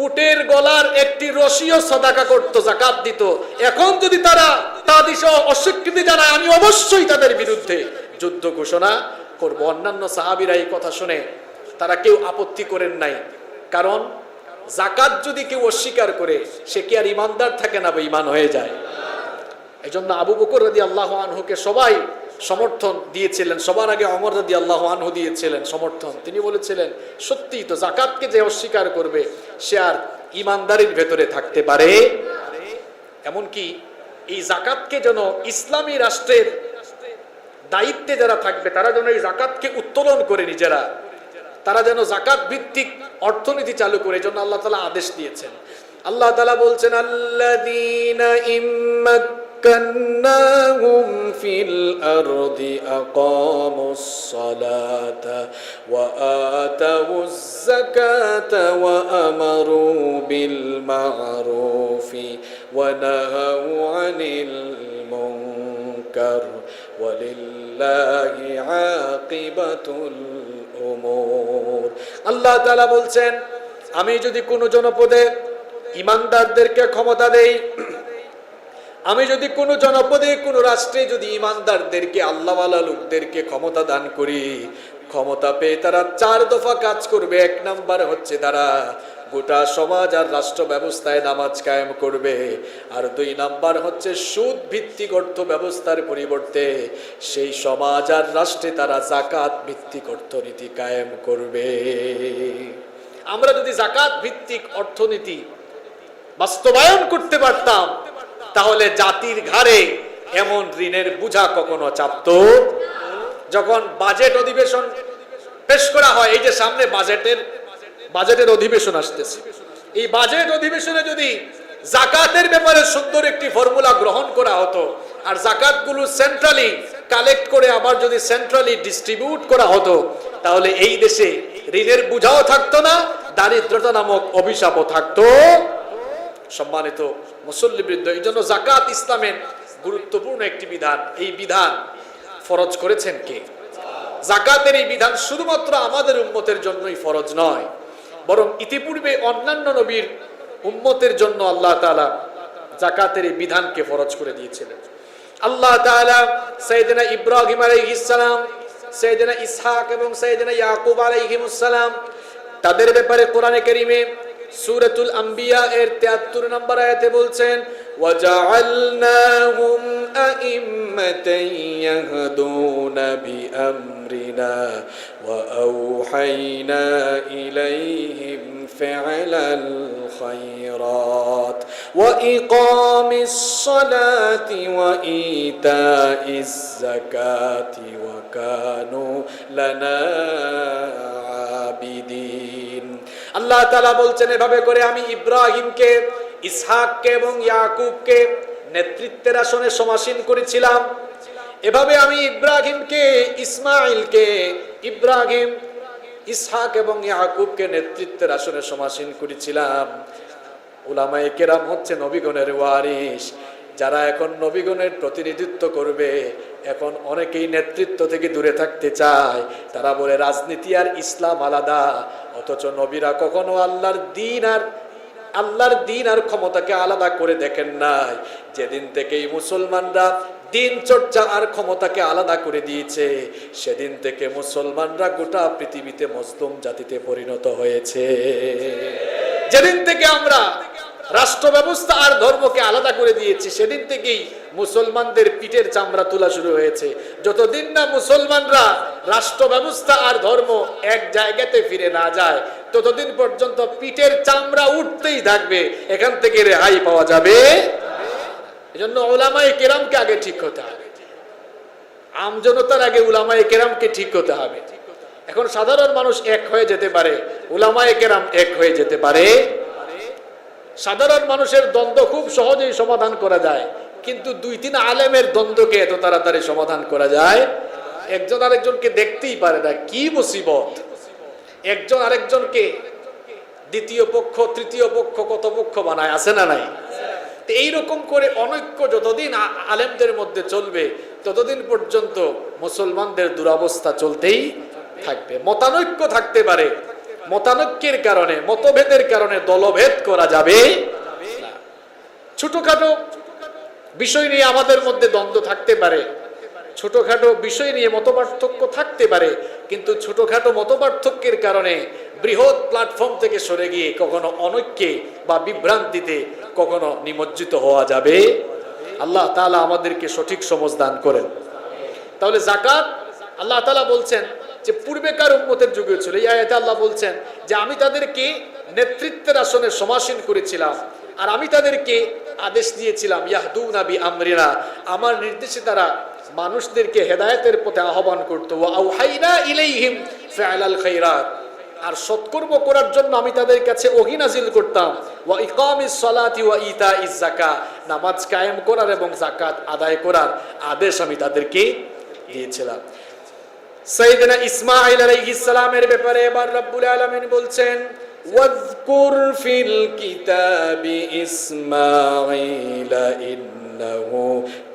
উটের গলার একটি রশিও সাদাকা করত, যাকাত দিত, এখন যদি তারা তা দিশে অস্বীকৃতি জানায় আমি অবশ্যই তাদের বিরুদ্ধে যুদ্ধ ঘোষণা করব। অন্যান্য সাহাবীরা এই কথা শুনে তারা কেউ আপত্তি করেন নাই, কারণ যাকাত যদি কেউ অস্বীকার করে সে কি আর ইমানদার থাকে না, বেঈমান হয়ে যায়। এজন্য আবু বকর রাদিয়াল্লাহু আনহুকে সবাই সমর্থন দিয়েছিলেন, সবার আগে ওমর রাদিয়াল্লাহু আনহু দিয়েছিলেন সমর্থন। তিনি বলেছিলেন, সত্যি তো, যাকাতকে যে অস্বীকার করবে সে আর ইমানদারির ভেতরে থাকতে পারে। এমনকি এই যাকাতকে যেন ইসলামী রাষ্ট্রের দায়িত্বে যারা থাকবে তারা যেন এই যাকাতকে উত্তোলন করে নিজেরা, তারা যেন যাকাত ভিত্তিক অর্থনীতি চালু করে, জন্য আল্লাহ তাআলা আদেশ দিয়েছেন। আল্লাহ তাআলা বলছেন, আল্লাযীনা ইম্মাক্কান্নাহুম ফিল আরদি আকামুস সালাতা ওয়া আতাউয যাকাতা ওয়া আমারু বিল মা'রুফি ওয়া নাহাউ আনিল মুনকার ওয়ালিল্লাহি আকিবাতুল উমুর। আল্লাহ তাআলা বলছেন, আমি যদি কোনো জনপদে ইমানদারদেরকে ক্ষমতা দেই, আমি যদি কোনো জনপদে, কোনো রাষ্ট্রে যদি ইমানদারদেরকে, আল্লাহওয়ালা লোকদেরকে ক্ষমতা দান করি, ক্ষমতা পেয়ে তারা 4 দফা কাজ করবে। 1 নাম্বার হচ্ছে তারা গোটা সমাজ আর রাষ্ট্র ব্যবস্থায় নামাজ কায়েম করবে, আর 2 নাম্বার হচ্ছে সুদ ভিত্তিক অর্থ ব্যবস্থার পরিবর্তে সেই সমাজ আর রাষ্ট্রে তারা যাকাত ভিত্তিক অর্থনীতি কায়েম করবে। আমরা যদি যাকাত ভিত্তিক অর্থনীতি বাস্তবায়ন করতে পারতাম তাহলে জাতির ঘাড়ে এমন ঋণের বোঝা কখনো চাপতো। যখন বাজেট অধিবেশন পেশ করা হয়, এই যে সামনে বাজেটের অধিবেশন আসতেছে, এই বাজেট অধিবেশনে যদি যাকাতের ব্যাপারে সুন্দর একটি ফর্মুলা গ্রহণ করা হতো আর যাকাতগুলো সেন্ট্রালি কালেক্ট করে আবার যদি সেন্ট্রালি ডিস্ট্রিবিউট করা হতো, তাহলে এই দেশে ঋণের বোঝাও থাকতো না, দারিদ্রতা নামক অভিশাপও থাকতো। সম্মানিত মুসল্লিবৃন্দ, এই জন্য যাকাত ইসলামের গুরুত্বপূর্ণ একটি বিধান। এই বিধান ফরজ করেছেন কে? যাকাতের এই বিধান শুধুমাত্র আমাদের উম্মতের জন্যই ফরজ নয়, বরং ইতিপূর্বে অন্যান্য নবীর উম্মতের জন্য আল্লাহ তাআলা যাকাতের এই বিধানকে ফরজ করে দিয়েছিলেন। আল্লাহ তাআলা সাইয়েদনা ইব্রাহিম আলাইহিস সালাম, সাইয়েদনা ইসহাক এবং সাইয়েদনা ইয়াকুব আলাইহিমুস সালাম তাদের ব্যাপারে কোরআনে কারীমে সূরাতুল আম্বিয়া এর ৭৩ নম্বর আয়াতে বলছেন, ওয়াজআলনাহুম আইম্মাতান ইয়াহদুনা বিআমরিনা ওয়া আওহাইনা ইলাইহিম ফি'লাল খায়রাত ওয়া ইকামিস সালাতি ওয়া ইতাইজ যাকাতি ওয়া কানু লানা আবিদিন। আল্লাহ তাআলা বলছেন, এভাবে করে আমি ইব্রাহিমকে, ইসহাককে এবং ইয়াকুবকে নেতৃত্বের আসনে সমাসীন করেছিলাম। এভাবে আমি ইব্রাহিমকে, ইসমাঈলকে, ইব্রাহিম, ইসহাক এবং ইয়াকুবকে নেতৃত্বের আসনে সমাসীন করেছিলাম। উলামায়ে কেরাম হচ্ছে নবীগণের ওয়ারিস, যারা এখন নবীগণের প্রতিনিধিত্ব করবে। এখন অনেকেই নেতৃত্ব থেকে দূরে থাকতে চায়, তারা বলে রাজনীতি আর ইসলাম আলাদা। অথচ নবীরা কখনো আল্লাহর দিন আর ক্ষমতাকে আলাদা করে দেখেন নাই। যেদিন থেকেই মুসলমানরা দিন চর্চা আর ক্ষমতাকে আলাদা করে দিয়েছে, সেদিন থেকে মুসলমানরা গোটা পৃথিবীতে মজলুম জাতিতে পরিণত হয়েছে। যেদিন থেকে আমরা রাষ্ট্র ব্যবস্থা আর ধর্মকে আলাদা করে দিয়েছি, সেদিন থেকেই মুসলমানদের পিঠের চামড়া তোলা শুরু হয়েছে। যতদিন না মুসলমানরা রাষ্ট্র ব্যবস্থা আর ধর্ম এক জায়গাতে ফিরে না যায়, ততদিন পর্যন্ত পিঠের চামড়া উঠতেই থাকবে, এখান থেকে রেহাই পাওয়া যাবে। এজন্য উলামায়ে কেরামকে আগে ঠিক হতে হবে, আমজনতার আগে উলামায়ে কেরামকে ঠিক হতে হবে। এখন সাধারণ মানুষ এক হয়ে যেতে পারে, উলামায়ে কেরাম এক হয়ে যেতে পারে। সাধারণ মানুষের দ্বন্দ্ব খুব সহজেই সমাধান করা যায়, কিন্তু ২-৩ আলেমের দ্বন্দ্বকে এত তাড়াতাড়ি সমাধান করা যায়? একজন আরেকজনকে দেখতেই পারে না, কি মুসিবত! একজন আরেকজনকে দ্বিতীয় পক্ষ, তৃতীয় পক্ষ, কত পক্ষ বানায়, আছে না নাই? এইরকম করে অনৈক্য যতদিন আলেমদের মধ্যে চলবে, ততদিন পর্যন্ত মুসলমানদের দুরবস্থা চলতেই থাকবে। মতানৈক্য থাকতে পারে, মতানৈক্যের কারণে, মতভেদের কারণে দলভেদ করা যাবে না। ছোটখাটো বিষয় নিয়ে আমাদের মধ্যে দ্বন্দ্ব থাকতে পারে, ছোটখাটো বিষয় নিয়ে মতপার্থক্য থাকতে পারে, কিন্তু ছোটখাটো মতপার্থক্যের কারণে বৃহৎ প্ল্যাটফর্ম থেকে সরে গিয়ে কখনো অনৈক্যে বা বিভ্রান্তিতে কখনো নিমজ্জিত হওয়া যাবে। আল্লাহ তাআলা আমাদেরকে সঠিক সমঝ দান করেন। তাহলে যাকাত আল্লাহ তাআলা বলছেন যে পূর্বেকার উম্মতের যুগে ছিল। এই আয়াতে আল্লাহ বলছেন যে আমি তাদেরকে নেতৃত্বের আসনে সমাসীন করেছিলাম, আর আমি তাদেরকে আদেশ দিয়েছিলাম ইয়াহদুনা বিআমরিনা, আমার নির্দেশে তারা মানুষদেরকে হেদায়েতের পথে আহ্বান করত। ওয়া আওহাইনা ইলাইহিম ফি'লাল খায়রাত, আর সৎকর্ম করার জন্য আমি তাদের কাছে ওহী নাযিল করতাম। ওয়া ইকামিস সালাতি ওয়া ইতাইজ যাকাত, নামাজ কায়েম করার এবং যাকাত আদায় করার আদেশ আমি তাদেরকে দিয়েছিলাম। সাইয়েদনা ইসমাঈল আলাইহিস সালামের ব্যাপারে এবার রব্বুল আলামিন বলছেন, ওয়াযকুর ফিল কিতাবি ইসমাঈল ইন্নাহু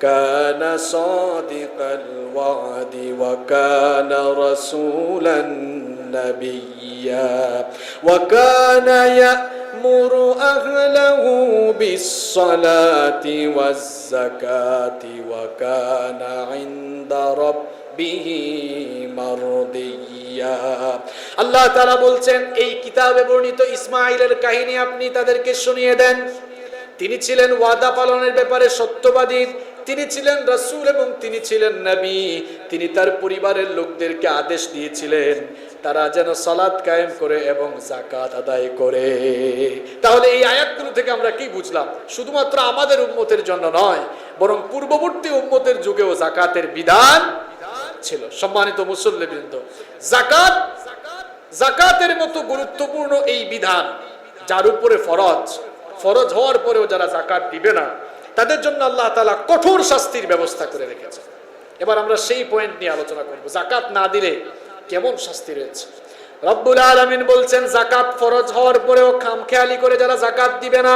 কানা সাদিকাল ওয়াদি ওয়া কানা রাসূলান নাবিয়্যা ওয়া কানা ইয়া'মুরু আহলাহু বিস-সালাতি ওয়াজ-যাকাতি ওয়া কানা 'ইনদা রাব্বিহি মারদিয়্যা। আল্লাহ তাআলা বলছেন, এই কিতাবে বর্ণিত ইসমাঈলের কাহিনী আপনি তাদেরকে শুনিয়ে দেন। তিনি ছিলেন ওয়াদা পালনের ব্যাপারে সত্যবাদী, তিনি ছিলেন রাসূল এবং তিনি ছিলেন নবী। তিনি তার পরিবারের লোকদেরকে আদেশ দিয়েছিলেন তারা যেন সালাত কায়েম করে এবং যাকাত আদায় করে। তাহলে এই আয়াতগুলো থেকে আমরা কি বুঝলাম? শুধুমাত্র আমাদের উম্মতের জন্য নয়, বরং পূর্ববর্তী উম্মতের যুগেও যাকাতের বিধান ছিল। সম্মানিত মুসল্লিবৃন্দ, যাকাতের মতো গুরুত্বপূর্ণ এই বিধান যার উপরে ফরজ হওয়ার পরেও যারা যাকাত দিবে না, তাদের জন্য আল্লাহ তাআলা কঠোর শাস্তির ব্যবস্থা করে রেখেছে। এবার আমরা সেই পয়েন্ট নিয়ে আলোচনা করব, যাকাত না দিলে কেমন শাস্তি রয়েছে। রব্বুল আলামিন বলছেন, যাকাত ফরজ হওয়ার পরেও খামখেয়ালি করে যারা যাকাত দিবে না,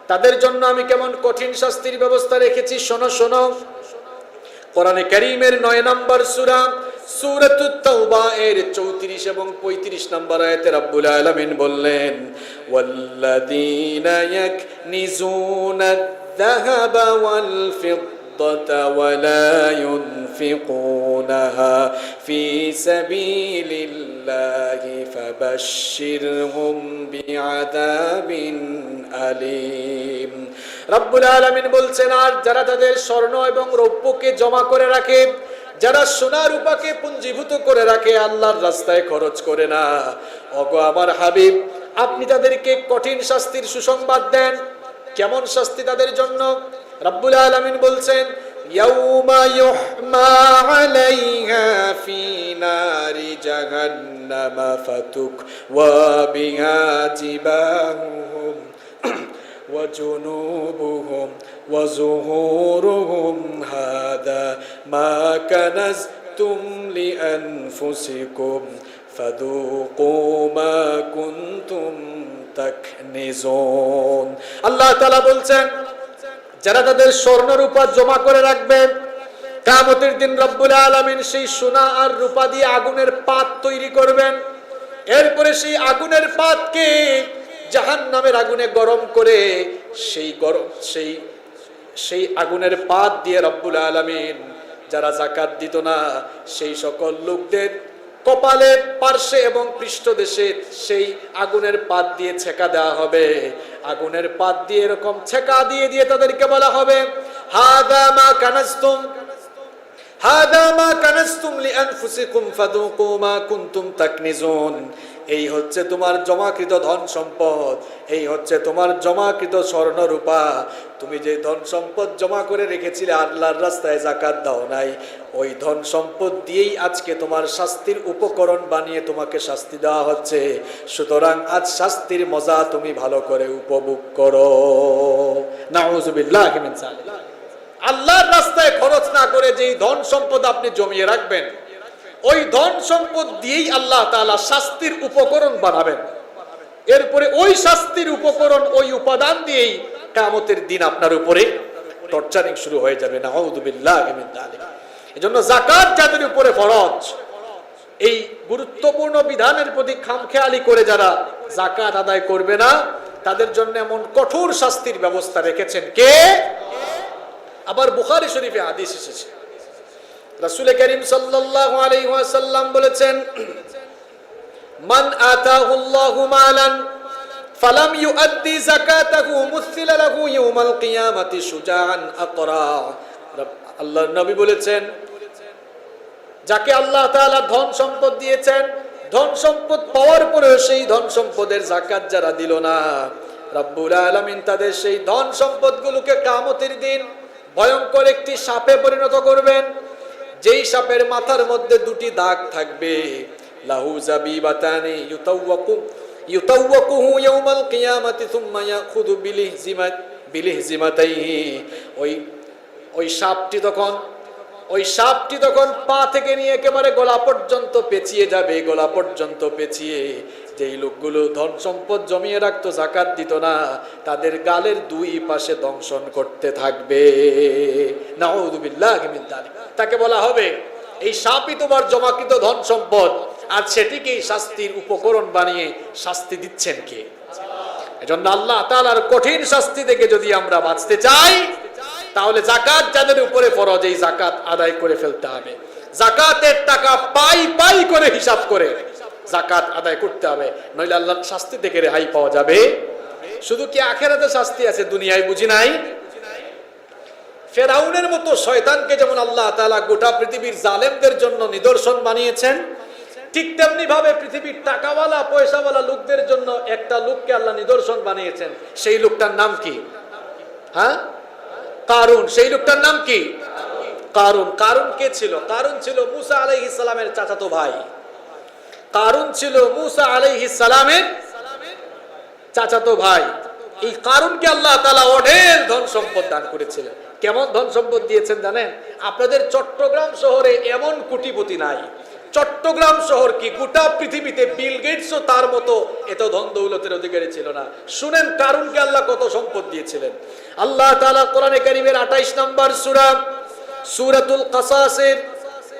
তাদের জন্য আমি কেমন কঠিন শাস্তির ব্যবস্থা রেখেছি, শোনো শোনো। কোরআনে কারীমের 9 নম্বর সূরা সূরাতুত তাওবা এর 34 এবং 35 নম্বর আয়াতে রব্বুল আলামিন বললেন, ওয়াল্লাযীনা ইয়াকনিজুনা আয-যাহাবা ওয়াল ফিদ্দাতা ওয়া লা ইউনফিকুনাহা ফি সাবিলিল্লাহি ফাবাশশিরহুম বিআযাবিন আলীম। রব্বুল আলামিন বলছেন, আর যারা তাদের স্বর্ণ এবং রৌপ্যকে জমা করে রাখে, যারা সোনা রূপাকে পুঞ্জীভূত করে রাখে, আল্লাহর রাস্তায় খরচ করে না, ওগো আমার হাবিব আপনি তাদেরকে কঠিন শাস্তির সুসংবাদ দেন। কেমন শাস্তি তাদের জন্য? রব্বুল আলামিন বলছেন, ইয়াউমা ইউহমা আলাইহা ফি নারি জাহান্নামা ফাতুকওয়া বিহা জিবাহুহুম وجنوبهم وظهورهم هذا ما كنزتم لأنفسكم فذوقوا ما كنتم تكنزون। আল্লাহ তাআলা বলছেন, যারা তাদের স্বর্ণ রূপা জমা করে রাখবে, কিয়ামতের দিন রব্বুল আলামিন সেই সোনা আর রূপা দিয়ে আগুনের পাত তৈরি করবেন। এরপরে সেই আগুনের পাতকে জাহান্নামের আগুনে গরম করে সেই আগুনের পাত দিয়ে রব্বুল আলামিন যারা যাকাত দিত না সেই সকল লোকদের কপালে, পার্শ্বে এবং পৃষ্ঠদেশে সেই আগুনের পাত দিয়ে ছেকা দেওয়া হবে। আগুনের পাত দিয়ে এরকম ছেকা দিয়ে দিয়ে তাদেরকে বলা হবে, হাদা মা কানাজতুম লিআনফুসিকুম ফাযুকু মা কুনতুম তাকনিজুন। এই হচ্ছে তোমার জমাকৃত ধন সম্পদ, এই হচ্ছে তোমার জমাকৃত স্বর্ণ রূপা। তুমি যে ধন সম্পদ জমা করে রেখেছিলে, আল্লাহর রাস্তায় যাকাত দাও নাই, ওই ধন সম্পদ দিয়েই আজকে তোমার শাস্তির উপকরণ বানিয়ে তোমাকে শাস্তি দেওয়া হচ্ছে। সুতরাং আজ শাস্তির মজা তুমি ভালো করে উপভোগ করো। নাউযুবিল্লাহি মিন যালিক। আল্লাহর রাস্তায় খরচ না করে যেই ধন সম্পদ আপনি জমিয়ে রাখবেন, ওই ধন সম্পদ দিয়েই আল্লাহ তাআলা শাস্তির উপকরণ বানাবেন। এরপরে ওই শাস্তির উপকরণ, ওই উপাদান দিয়েই কিয়ামতের দিন আপনার উপরে টর্চারিং শুরু হয়ে যাবে। নাউযুবিল্লাহি মিন যালিক। এজন্য যাকাত যাদের উপরে ফরজ, এই গুরুত্বপূর্ণ বিধানের প্রতি খামখেয়ালি করে যারা যাকাত আদায় করবে না, তাদের জন্য এমন কঠোর শাস্তির ব্যবস্থা রেখেছেন কে? আবার বুখারী শরীফে হাদিস এসেছে, রাসূল করিম সাল্লাল্লাহু আলাইহি ওয়াসাল্লাম বলেছেন, মান আতাহুল্লাহু মালান ফালাম ইউআদ্দি যাকাতাহু মুসিলা লাহু ইয়াউমাল কিয়ামাতি শুজাআন আকরা। আল্লাহর নবী বলেছেন, যাকে আল্লাহ তাআলা ধন সম্পদ দিয়েছেন, ধন সম্পদ পাওয়ার পরেও সেই ধন সম্পদের যাকাত যারা দিল না, রব্বুল আলামিন তাদের সেই ধন সম্পদগুলোকে কিয়ামতের দিন ভয়ঙ্কর একটি সাপে পরিণত করবেন, যেই সাপের মাথার মধ্যে দুটি দাগ থাকবে। লাহু যাবিবাতানি ইউতাওয়াকুহু ইয়াউমাল কিয়ামাতি সুম্মা ইয়াখুযু বিলিহজিমাতাইহি। ওই সাপটি তখন পা থেকে নিয়ে একেবারে গলা পর্যন্ত পেঁচিয়ে যাবে। গলা পর্যন্ত পেঁচিয়ে যেই লোকগুলো ধন সম্পদ জমিয়ে রাখতো, যাকাত দিত না, তাদের গালের দুই পাশে দংশন করতে থাকবে। নাউযুবিল্লাহি মিন যালিক। তাকে বলা হবে, এই সাপই তোমার জমাকৃত ধন সম্পদ, আর সেটিকেই শাস্তির উপকরণ বানিয়ে শাস্তি দিচ্ছেন কে? এজন্য আল্লাহ তাআলার কঠিন শাস্তি থেকে যদি আমরা বাঁচতে চাই, তাহলে যাকাত যাদের উপরে ফরজ, এই যাকাত আদায় করে ফেলতে হবে। যাকাতের টাকা পাই করে হিসাব করে যাকাত আদায় করতে হবে, নইলে আল্লাহর শাস্তি থেকে রেহাই পাওয়া যাবে। শুধু কি আখিরাতে শাস্তি আছে, দুনিয়ায় বুঝি নাই? ফেরাউনের মতো শয়তানকে যেমন আল্লাহ তাআলা গোটা পৃথিবীর জালেমদের জন্য নিদর্শন বানিয়েছেন, ঠিক তেমনি ভাবে পৃথিবীর টাকাওয়ালা পয়সাওয়ালা লোকদের জন্য একটা লোককে আল্লাহ নিদর্শন বানিয়েছেন। সেই লোকটার নাম কি? কারুন। সেই লোকটার নাম কি? কারুন। কারুন কে ছিল? কারুন ছিল মূসা আলাইহিস সালামের চাচাতো ভাই। কারুন ছিল মূসা আলাইহিস সালামের চাচাতো ভাই। এই কারুনকে আল্লাহ তাআলা অঢেল ধন সম্পদ দান করেছিলেন। কেমন ধন সম্পদ দিয়েছেন জানেন? আপনাদের চট্টগ্রাম শহরে এমন কোটিপতি নাই। চট্টগ্রাম শহর কি, গোটা পৃথিবীতে বিল গেটসও তার মতো এত ধন দৌলতের অধিকারী ছিল না। শুনেন কারুনকে আল্লাহ কত সম্পদ দিয়েছিলেন। আল্লাহ তাআলা কোরআনে কারীমের 28 নম্বর সূরা সূরাতুল কাসাসের,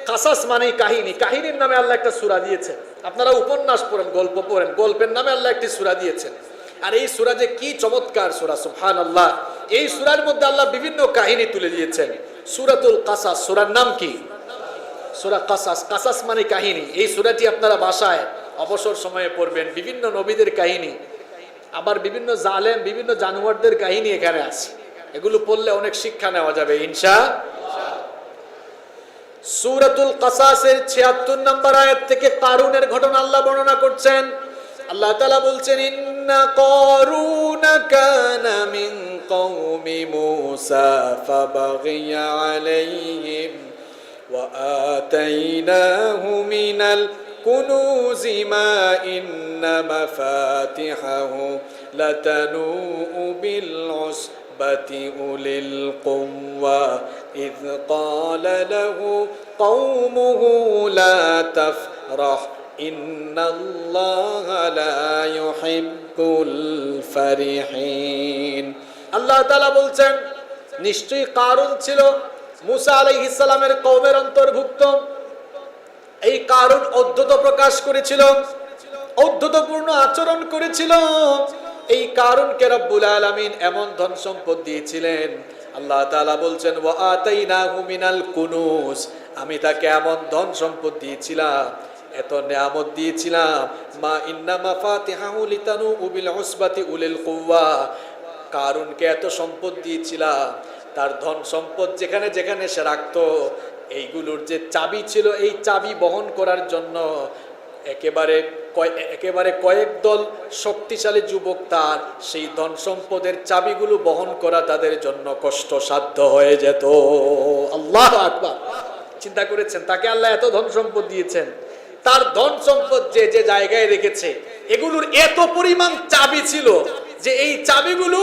কাসাস মানে কাহিনী, কাহিনীর নামে আল্লাহ একটা সূরা দিয়েছেন। আপনারা উপন্যাস পড়েন, গল্প পড়েন, গল্পের নামে আল্লাহ একটি সূরা দিয়েছেন। আর এই সূরা যে কি চমৎকার সূরা, সুবহানাল্লাহ। এই সূরার মধ্যে আল্লাহ বিভিন্ন কাহিনী তুলে দিয়েছেন। সূরাতুল কাসাস, সূরার নাম কি? সূরা কাসাস। কাসাস মানে কাহিনী। এই সূরাটি আপনারা বাসায় অবসর সময়ে পড়বেন। বিভিন্ন নবীদের কাহিনী, আবার বিভিন্ন জালেম, বিভিন্ন জানোয়ারদের কাহিনী এখানে আছে। এগুলো পড়লে অনেক শিক্ষা নেওয়া যাবে ইনশাআল্লাহ। সূরাতুল কাসাসের ৭৬ নম্বর আয়াত থেকে কারুনের ঘটনা আল্লাহ বর্ণনা করছেন। আল্লাহ তাআলা বলছেন, ইন্না কারুনা কানা মিন কওমি মূসা ফাবাগিয়া আলাইহিম ওয়া আতাইনাহু মিনাল কুনুজি মা ইন্না মাফাতিহাহু লাতানূউ বিল উসবাতি উলিল কুওয়া ইয ক্বালা লাহু কওমুহু লা তাফরাহ ইন্নাল্লাহা লা ইউহিব্বুল ফারিহিন। আল্লাহ তাআলা বলছেন, নিশ্চয়ই কারুন ছিল মূসা আলাইহিস সালামের কওমের অন্তর্ভুক্ত। এই কারুন অদ্ভুত প্রকাশ করেছিল, অদ্ভুতপূর্ণ আচরণ করেছিল। এই কারুনকে রব্বুল আলামিন এমন ধন সম্পদ দিয়েছিলেন। আল্লাহ তাআলা বলছেন, ওয়া আতাইনাহু মিনাল কুনুজ, আমি তাকে এমন ধন সম্পদ দিয়েছিলাম, এত নিয়ামত দিয়েছিলাম, মা ইন্না মাফাতিহাহু লিতানূউ বিল উসবাতি উলিল কুওয়া, কারুনকে এত সম্পদ দিয়েছিলাম, তার ধন সম্পদ যেখানে যেখানে সে রাখতো, এইগুলোর যে চাবি ছিল, এই চাবি বহন করার জন্য একেবারে কয়েক দল শক্তিশালী যুবক, তার সেই ধন সম্পদের চাবিগুলো বহন করা তাদের জন্য কষ্টসাধ্য হয়ে যেত। আল্লাহু আকবার। চিন্তা করেছেন, তাকে আল্লাহ এত ধন সম্পদ দিয়েছেন, তার ধন সম্পদ যে যে জায়গায় রেখেছে, এগুলোর এত পরিমাণ চাবি ছিল যে এই চাবিগুলো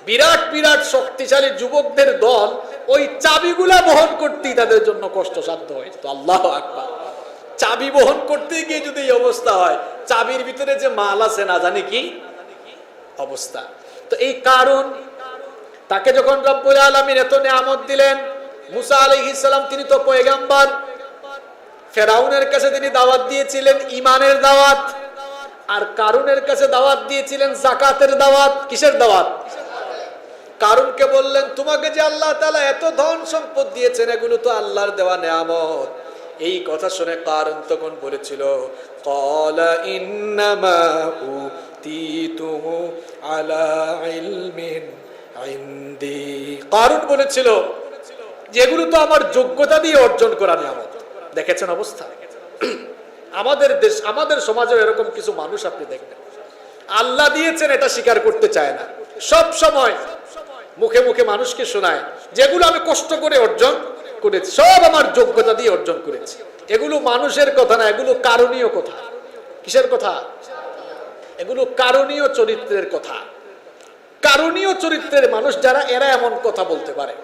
বিরাট বিরাট শক্তিশালী যুবকদের দল ওই চাবিগুলা বহন করতেই তাদের জন্য কষ্টসাধ্য হয়। তো আল্লাহু আকবার। চাবি বহন করতে গিয়ে যদি এই অবস্থা হয়, চাবির ভিতরে যে মাল আছে না জানি কি অবস্থা। তো এই কারণ, তাকে যখন রব্বুল আলামিন এত নিয়ামত দিলেন, মূসা আলাইহিস সালাম তিনি তো পয়গম্বর, ফেরাউনের কাছে তিনি দাওয়াত দিয়েছিলেন ঈমানের দাওয়াত, আর কারুনের কাছে দাওয়াত দিয়েছিলেন যাকাতের দাওয়াত। কিসের দাওয়াত? কারুনকে বললেন, তোমাকে যে আল্লাহ তাআলা এত ধন সম্পদ দিয়েছেন, এগুলো তো আল্লাহর দেওয়া নিয়ামত। এই কথা শুনে কারুন তখন বলেছিল, ক্বালা ইন্নামা উতীতুহু আলা ইলমিন ইনদি। কারুন বলেছিল, যেগুলো তো আমার যোগ্যতা দিয়ে অর্জন করা নিয়ামত। দেখেছেন অবস্থা? আমাদের দেশ, আমাদের সমাজে এরকম কিছু মানুষ আপনি দেখবেন, আল্লাহ দিয়েছেন এটা স্বীকার করতে চায় না। সব সময় মুখে মুখে মানুষকে শোনায়, যেগুলো আমি কষ্ট করে অর্জন করেছি, সব আমার যোগ্যতা দিয়ে অর্জন করেছি। এগুলো মানুষের কথা না, এগুলো কারণীয় কথা। কিসের কথা? এগুলো কারণীয় চরিত্রের কথা। কারণীয় চরিত্রের মানুষ যারা, এরা এমন কথা বলতে পারে।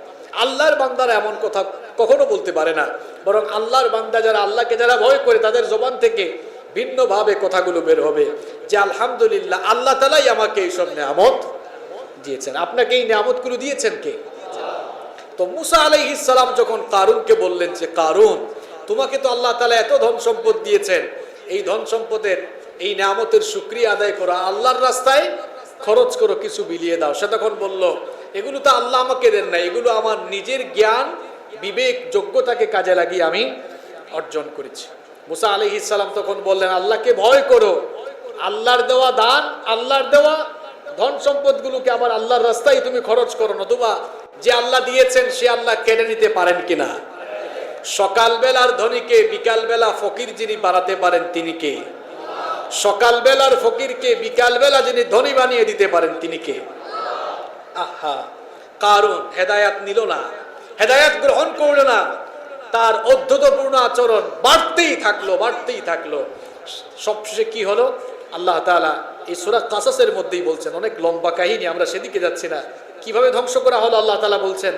আল্লাহর বান্দারা এমন কথা কখনো বলতে পারে না। বরং আল্লাহর বান্দা যারা, আল্লাহকে যারা ভয় করে, তাদের জবান থেকে ভিন্নভাবে কথাগুলো বের হবে যে আলহামদুলিল্লাহ, আল্লাহ তাআলাই আমাকে এইসব নিয়ামত দিয়েছেন। আপনাকে এই নিয়ামতগুলো দিয়েছেন কে? তো মূসা আলাইহিস সালাম যখন কারুনকে বললেন যে, কারুন, তোমাকে তো আল্লাহ তাআলা এত ধন সম্পদ দিয়েছেন, এই ধন সম্পদের, এই নিয়ামতের শুকরিয়া আদায় করো, আল্লাহর রাস্তায় খরচ করো, কিছু বিলিয়ে দাও। সে তখন বলল, এগুলো তো আল্লাহ আমাকে দেন না, এগুলো আমার নিজের জ্ঞান, বিবেক, যোগ্যতাকে কাজে লাগিয়ে আমি অর্জন করেছি। মূসা আলাইহিস সালাম তখন বললেন, আল্লাহকে ভয় করো, আল্লাহর দেওয়া দান, আল্লাহর দেওয়া ধন সম্পদগুলোকে আবার আল্লাহর রাস্তায় তুমি খরচ করো, নতুবা যে আল্লাহ দিয়েছেন সে আল্লাহ কেড়ে নিতে পারেন কিনা। সকালবেলার ধনীকে বিকালবেলা ফকির যিনি বানাতে পারেন তিনি কে? সকালবেলার ফকিরকে বিকালবেলা যিনি ধনী বানিয়ে দিতে পারেন তিনি কে? আহা, কারুন হেদায়াত নিল না, হেদায়াত গ্রহণ করল না, তার অদ্ভুতপূর্ণ আচরণ বাড়তেই থাকলো। সবশেষে কি হলো? আল্লাহ তাআলা এই সূরা কাসাসের মধ্যেই বলছেন, অনেক লম্বা কাহিনী, আমরা সেদিকে যাচ্ছি না। কিভাবে ধ্বংস করা হলো আল্লাহ তাআলা বলছেন,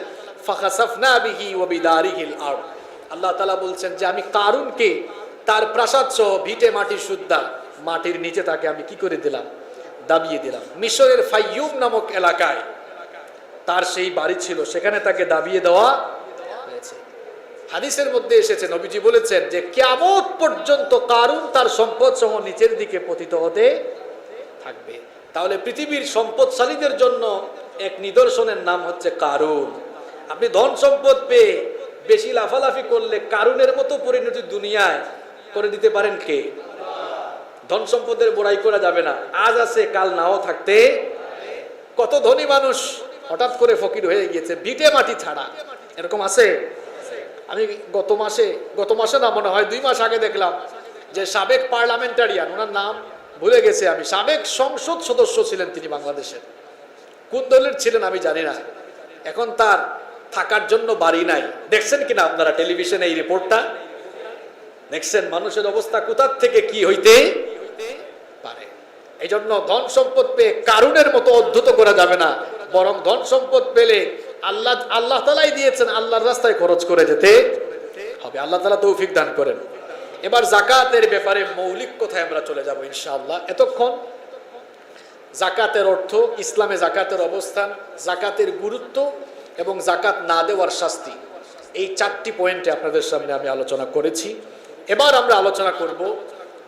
ফাখাসাফনা বিহি ওয়া বিদারিহিল আরদ। আল্লাহ তাআলা বলছেন যে আমি কারুনকে তার প্রাসাদ সহ ভিটে মাটি সুদ্ধা মাটির নিচে তাকে আমি কি করে দিলাম? দাবিয়ে দিলাম। মিশরের ফাইয়ুম নামক এলাকায় তার সেই বাড়ি ছিল, সেখানে তাকে দাবিয়ে দেওয়া হয়েছে। হাদিসের মধ্যে এসেছে, নবীজি বলেছেন যে কিয়ামত পর্যন্ত কারুন তার সম্পদ সহ নিচের দিকে পতিত হতে থাকবে। তাহলে পৃথিবীর সম্পদশালীদের জন্য এক নিদর্শনের নাম হচ্ছে কারুন। আপনি ধন সম্পদ পেয়ে বেশি লাফালাফি করলে কারুনের মতো পরিণতি দুনিয়ায় করে দিতে পারেন কে? ধন সম্পদের বড়াই করা যাবে না, আজ আছে কাল নাও থাকতে। কত ধনী মানুষ হঠাৎ করে ফকির হয়ে গিয়েছে ভিটে মাটি ছাড়া, এরকম আছে। আমি গত মাসে না মনে হয় 2 মাস আগে দেখলাম যে সাবেক পার্লামেন্টারিয়ান, ওনার নাম ভুলে গেছে আমি, সাবেক সংসদ সদস্য ছিলেন তিনি বাংলাদেশের, কোন দলের ছিলেন আমি জানি না, এখন তার থাকার জন্য বাড়ি নাই। দেখছেন কিনা আপনারা টেলিভিশনে এই রিপোর্টটা দেখছেন? মানুষের অবস্থা কোথার থেকে কি হইতে পারে। এই জন্য ধন সম্পদ পেয়ে কারুনের মতো অদ্ভুত করা যাবে না, বরং ধন সম্পদ পেলে আল্লাহ তাআলাই দিয়েছেন, আল্লাহর রাস্তায় খরচ করে যেতে হবে। আল্লাহ তাআলা তৌফিক দান করেন। এবার যাকাতের ব্যাপারে মৌলিক কথায় আমরা চলে যাব ইনশাআল্লাহ। এতক্ষণ যাকাতের অর্থ, ইসলামে যাকাতের অবস্থান, যাকাতের গুরুত্ব এবং যাকাত না দেওয়ার শাস্তি, এই 4টি পয়েন্টে আপনাদের সামনে আমি আলোচনা করেছি। এবার আমরা আলোচনা করব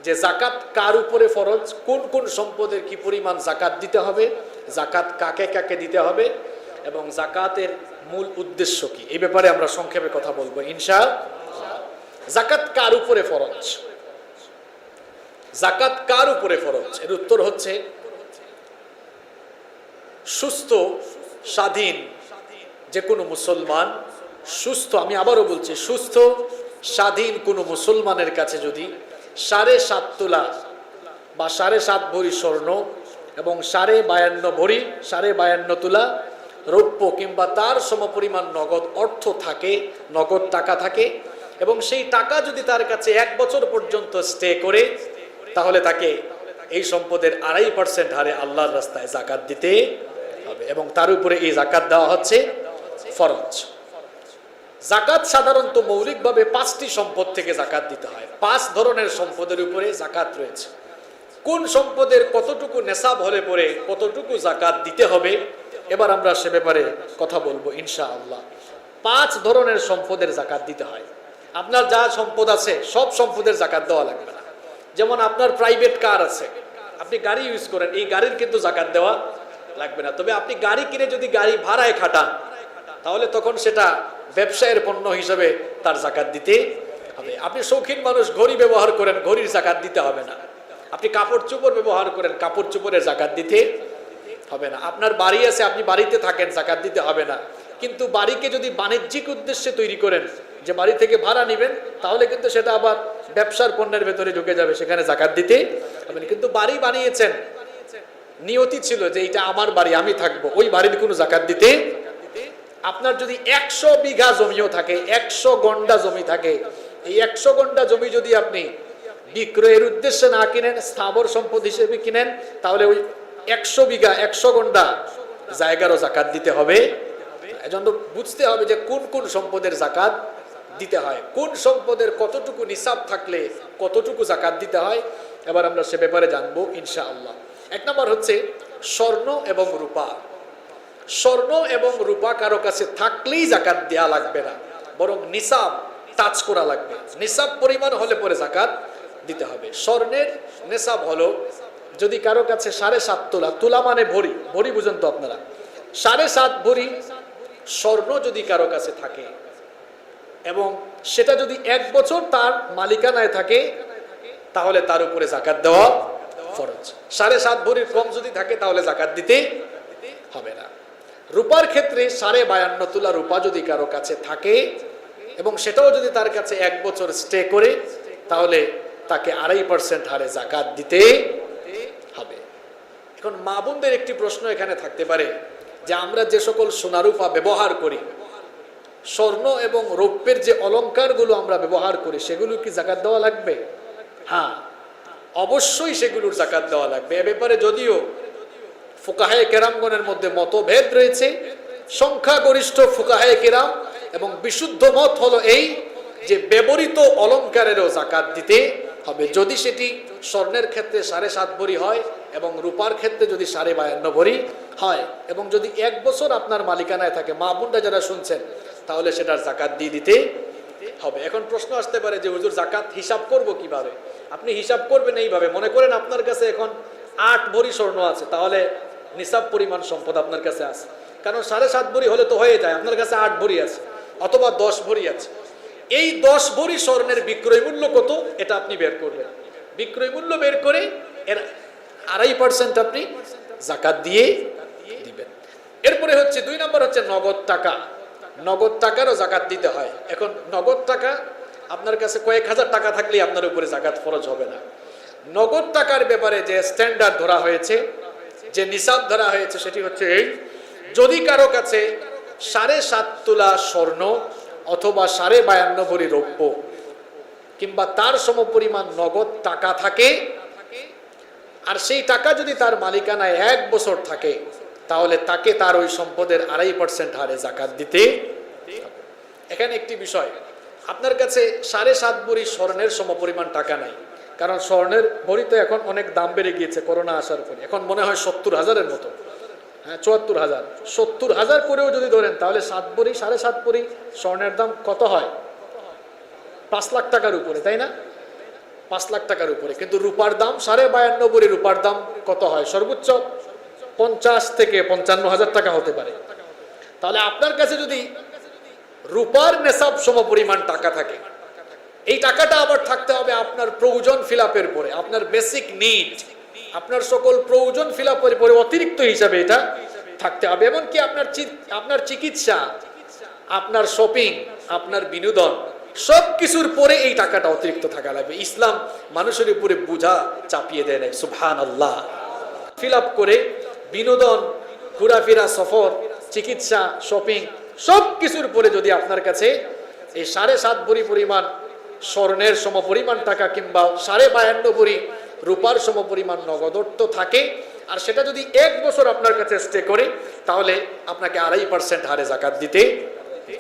যে যাকাত কার উপরে ফরজ, কোন কোন সম্পদের কি পরিমাণ যাকাত দিতে হবে, যাকাত কাকে কাকে দিতে হবে এবং যাকাতের মূল উদ্দেশ্য কি, এই ব্যাপারে আমরা সংক্ষেপে কথা বলবো ইনশাআল্লাহ। যাকাত কার উপরে ফরজ? যাকাত কার উপরে ফরজ? এর উত্তর হচ্ছে সুস্থ স্বাধীন যে কোনো মুসলমান, সুস্থ, আমি আবারও বলছি, সুস্থ স্বাধীন কোনো মুসলমানের কাছে যদি 7.5 তোলা বা 7.5 ভরি স্বর্ণ এবং 52 তোলা রৌপ্য কিংবা তার সমপরিমাণ নগদ অর্থ থাকে, নগদ টাকা থাকে, এবং সেই টাকা যদি তার কাছে 1 বছর পর্যন্ত স্টে করে, তাহলে তাকে এই সম্পদের 2.5% হারে আল্লাহর রাস্তায় যাকাত দিতে হবে এবং তার উপরে এই যাকাত দেওয়া হচ্ছে ফরজ। যাকাত সাধারণত মৌলিকভাবে 5টি সম্পদ থেকে যাকাত দিতে হয়। 5 ধরনের সম্পদের উপরে যাকাত রয়েছে। কোন সম্পদের কতটুকু নেশাব হলে পরে কতটুকু যাকাত দিতে হবে, এবার আমরা সে ব্যাপারে কথা বলবো ইনশাআল্লাহ। 5 ধরনের সম্পদের যাকাত দিতে হয়। আপনার যা সম্পদ আছে সব সম্পদের যাকাত দেওয়া লাগবে না। যেমন আপনার প্রাইভেট কার আছে, আপনি গাড়ি ইউজ করেন, এই গাড়ির কিন্তু যাকাত দেওয়া লাগবে না। তবে আপনি গাড়ি কিনে যদি গাড়ি ভাড়ায় খাটান, তাহলে তখন সেটা ব্যবসায়ের পণ্য হিসেবে তার যাকাত দিতে হবে। আপনি শৌখিন মানুষ, ঘড়ি ব্যবহার করেন, ঘড়ির যাকাত দিতে হবে না। আপনি কাপড় চোপড় ব্যবহার করেন, কাপড় চোপড়ের যাকাত দিতে হবে না। আপনার বাড়ি আছে, আপনি বাড়িতে থাকেন, যাকাত দিতে হবে না। কিন্তু বাড়িকে যদি বাণিজ্যিক উদ্দেশ্যে তৈরি করেন, যে বাড়ি থেকে ভাড়া নেবেন, তাহলে কিন্তু সেটা আবার ব্যবসার পণ্যের ভেতরে ঢুকে যাবে, সেখানে যাকাত দিতে হবে না। কিন্তু বাড়ি বানিয়েছেন, নিয়তি ছিল যে এটা আমার বাড়ি, আমি থাকবো, ওই বাড়ির কোনো যাকাত দিতে। আপনার যদি 100 বিঘা জমিও থাকে, 100 গন্ডা জমি থাকে, এই 100 গন্ডা জমি যদি আপনি বিক্রয়ের উদ্দেশ্যে না কিনেন, স্থাবর সম্পদ হিসেবে কিনেন, তাহলে ওই 100 বিঘা 100 গন্ডা জায়গারও যাকাত দিতে হবে। এজন্য বুঝতে হবে যে কোন কোন সম্পদের যাকাত দিতে হয়, কোন সম্পদের কতটুকু নিসাব থাকলে কতটুকু যাকাত দিতে হয়। এবার আমরা সে ব্যাপারে জানবো ইনশাআল্লাহ। 1 নম্বর হচ্ছে স্বর্ণ এবং রূপা। স্বর্ণ এবং রূপা কারো কাছে থাকলেই যাকাত দেওয়া লাগবে না, বরং নিসাব টাচ করা লাগবে। নিসাব পরিমাণ হলে পরে যাকাত দিতে হবে। স্বর্ণের নিসাব হলো, যদি কারো কাছে 7.5 তোলা, তোলা মানে ভরি, ভরি বুঝেন তো আপনারা, 7.5 ভরি স্বর্ণ যদি কারো কাছে থাকে এবং সেটা যদি 1 বছর তার মালিকানায় থাকে, তাহলে তার উপরে যাকাত দেওয়া ফরজ। 7.5 ভরির কম যদি থাকে তাহলে যাকাত দিতে হবে না। রূপার ক্ষেত্রে 52.5 তোলা রূপা যদি কারো কাছে থাকে এবং সেটাও যদি তার কাছে 1 বছর স্টে করে, তাহলে তাকে 2.5% হারে যাকাত দিতে হবে। এখন মা বোনদের একটি প্রশ্ন এখানে থাকতে পারে যে আমরা যে সকল সোনা রূপা ব্যবহার করি, স্বর্ণ এবং রৌপ্যের যে অলংকারগুলো আমরা ব্যবহার করি, সেগুলো কি যাকাত দেওয়া লাগবে? হ্যাঁ, অবশ্যই সেগুলোর যাকাত দেওয়া লাগবে। এ ব্যাপারে যদিও ফুকাহে কেরামগণের মধ্যে মতভেদ রয়েছে, সংখ্যাগরিষ্ঠ ফুকাহে কেরাম এবং বিশুদ্ধ মত হলো এই যে ব্যবহৃত অলংকারেরও যাকাত দিতে হবে, যদি সেটি স্বর্ণের ক্ষেত্রে 7.5 ভরি হয় এবং রূপার ক্ষেত্রে যদি 52.5 ভরি হয়, এবং যদি 1 বছর আপনার মালিকানায় থাকে, মা বোনরা যারা শুনছেন, তাহলে সেটার যাকাত দিয়ে দিতে
হবে। এখন প্রশ্ন আসতে পারে যে হুজুর জাকাত হিসাব করব কিভাবে? আপনি হিসাব করবেন এইভাবে, মনে করেন আপনার কাছে এখন 8 ভরি স্বর্ণ আছে, তাহলে নিসাব পরিমাণ সম্পদ আপনার কাছে আছে, কারণ 7.5 ভরি হলে তো হয়ে যায়, আপনার কাছে 8 ভরি আছে অথবা 10 ভরি আছে। এই 10 ভরি স্বর্ণের বিক্রয় মূল্য কত এটা আপনি বের করবেন। বিক্রয় মূল্য বের করে এর 2.5% আপনি জাকাত দিয়ে দিবেন। এরপরে হচ্ছে 2 নম্বর হচ্ছে নগদ টাকা। নগদ টাকারও জাকাত দিতে হয়। এখন নগদ টাকা আপনার কাছে কয়েক হাজার টাকা থাকলেই আপনার উপরে জাকাত ফরজ হবে না। নগদ টাকার ব্যাপারে যে স্ট্যান্ডার্ড ধরা হয়েছে, যে নিসাব ধরা হয়েছে, সেটি হচ্ছে এই: যদি কারো কাছে 7.5 তোলা স্বর্ণ অথবা 52.5 ভরি রৌপ্য কিংবা তার সমপরিমাণ নগদ টাকা থাকে, আর সেই টাকা যদি তার মালিকানায় 1 বছর থাকে, তাহলে তাকে তার ওই সম্পদের 2.5% হারে জাকাত দিতে হবে। এখানে একটি বিষয়, আপনার কাছে 7.5 ভরি স্বর্ণের সমপরিমাণ টাকা নাই, কারণ স্বর্ণের ভরি তো এখন অনেক দাম বেড়ে গিয়েছে করোনা আসার পরে, এখন মনে হয় 70,000-এর মতো, হ্যাঁ 74,000, 70,000 করেও যদি ধরেন, তাহলে 7 ভরি 7.5 ভরি স্বর্ণের দাম কত হয়? 5 লাখ টাকার উপরে, তাই না? 5 লাখ টাকার উপরে। কিন্তু রূপার দাম 52.5 ভরি রূপার দাম কত হয়? সর্বোচ্চ 50 থেকে 55,000 টাকা হতে পারে। তাহলে আপনার কাছে যদি রূপার নেশাব সমপরিমাণ টাকা থাকে, এই টাকাটা আবার থাকতে হবে আপনার প্রয়োজন ফিলাপের পরে, আপনার বেসিক নিড, আপনার সকল প্রয়োজন ফিলাপের পরে অতিরিক্ত হিসাবে এটা থাকতে হবে। এমনকি আপনার চিকিৎসা, আপনার শপিং, আপনার বিনোদন, সব কিছুর পরে এই টাকাটা অতিরিক্ত থাকা লাগবে। ইসলাম মানুষের উপরে বোঝা চাপিয়ে দেয় না, সুবহানাল্লাহ। ফিল আপ করে বিনোদন, ঘোরাফেরা, সফর, চিকিৎসা, শপিং, সব কিছুর পরে যদি আপনার কাছে এই 7.5 ভরি পরিমাণ স্বর্ণের সমপরিমাণ টাকা কিংবা 52.5 ভরি রূপার সমপরিমাণ নগদ অর্থ থাকে, আর সেটা যদি 1 বছর আপনার কাছে স্টে করে, তাহলে আপনাকে 2.5% হারে জাকাত দিতে।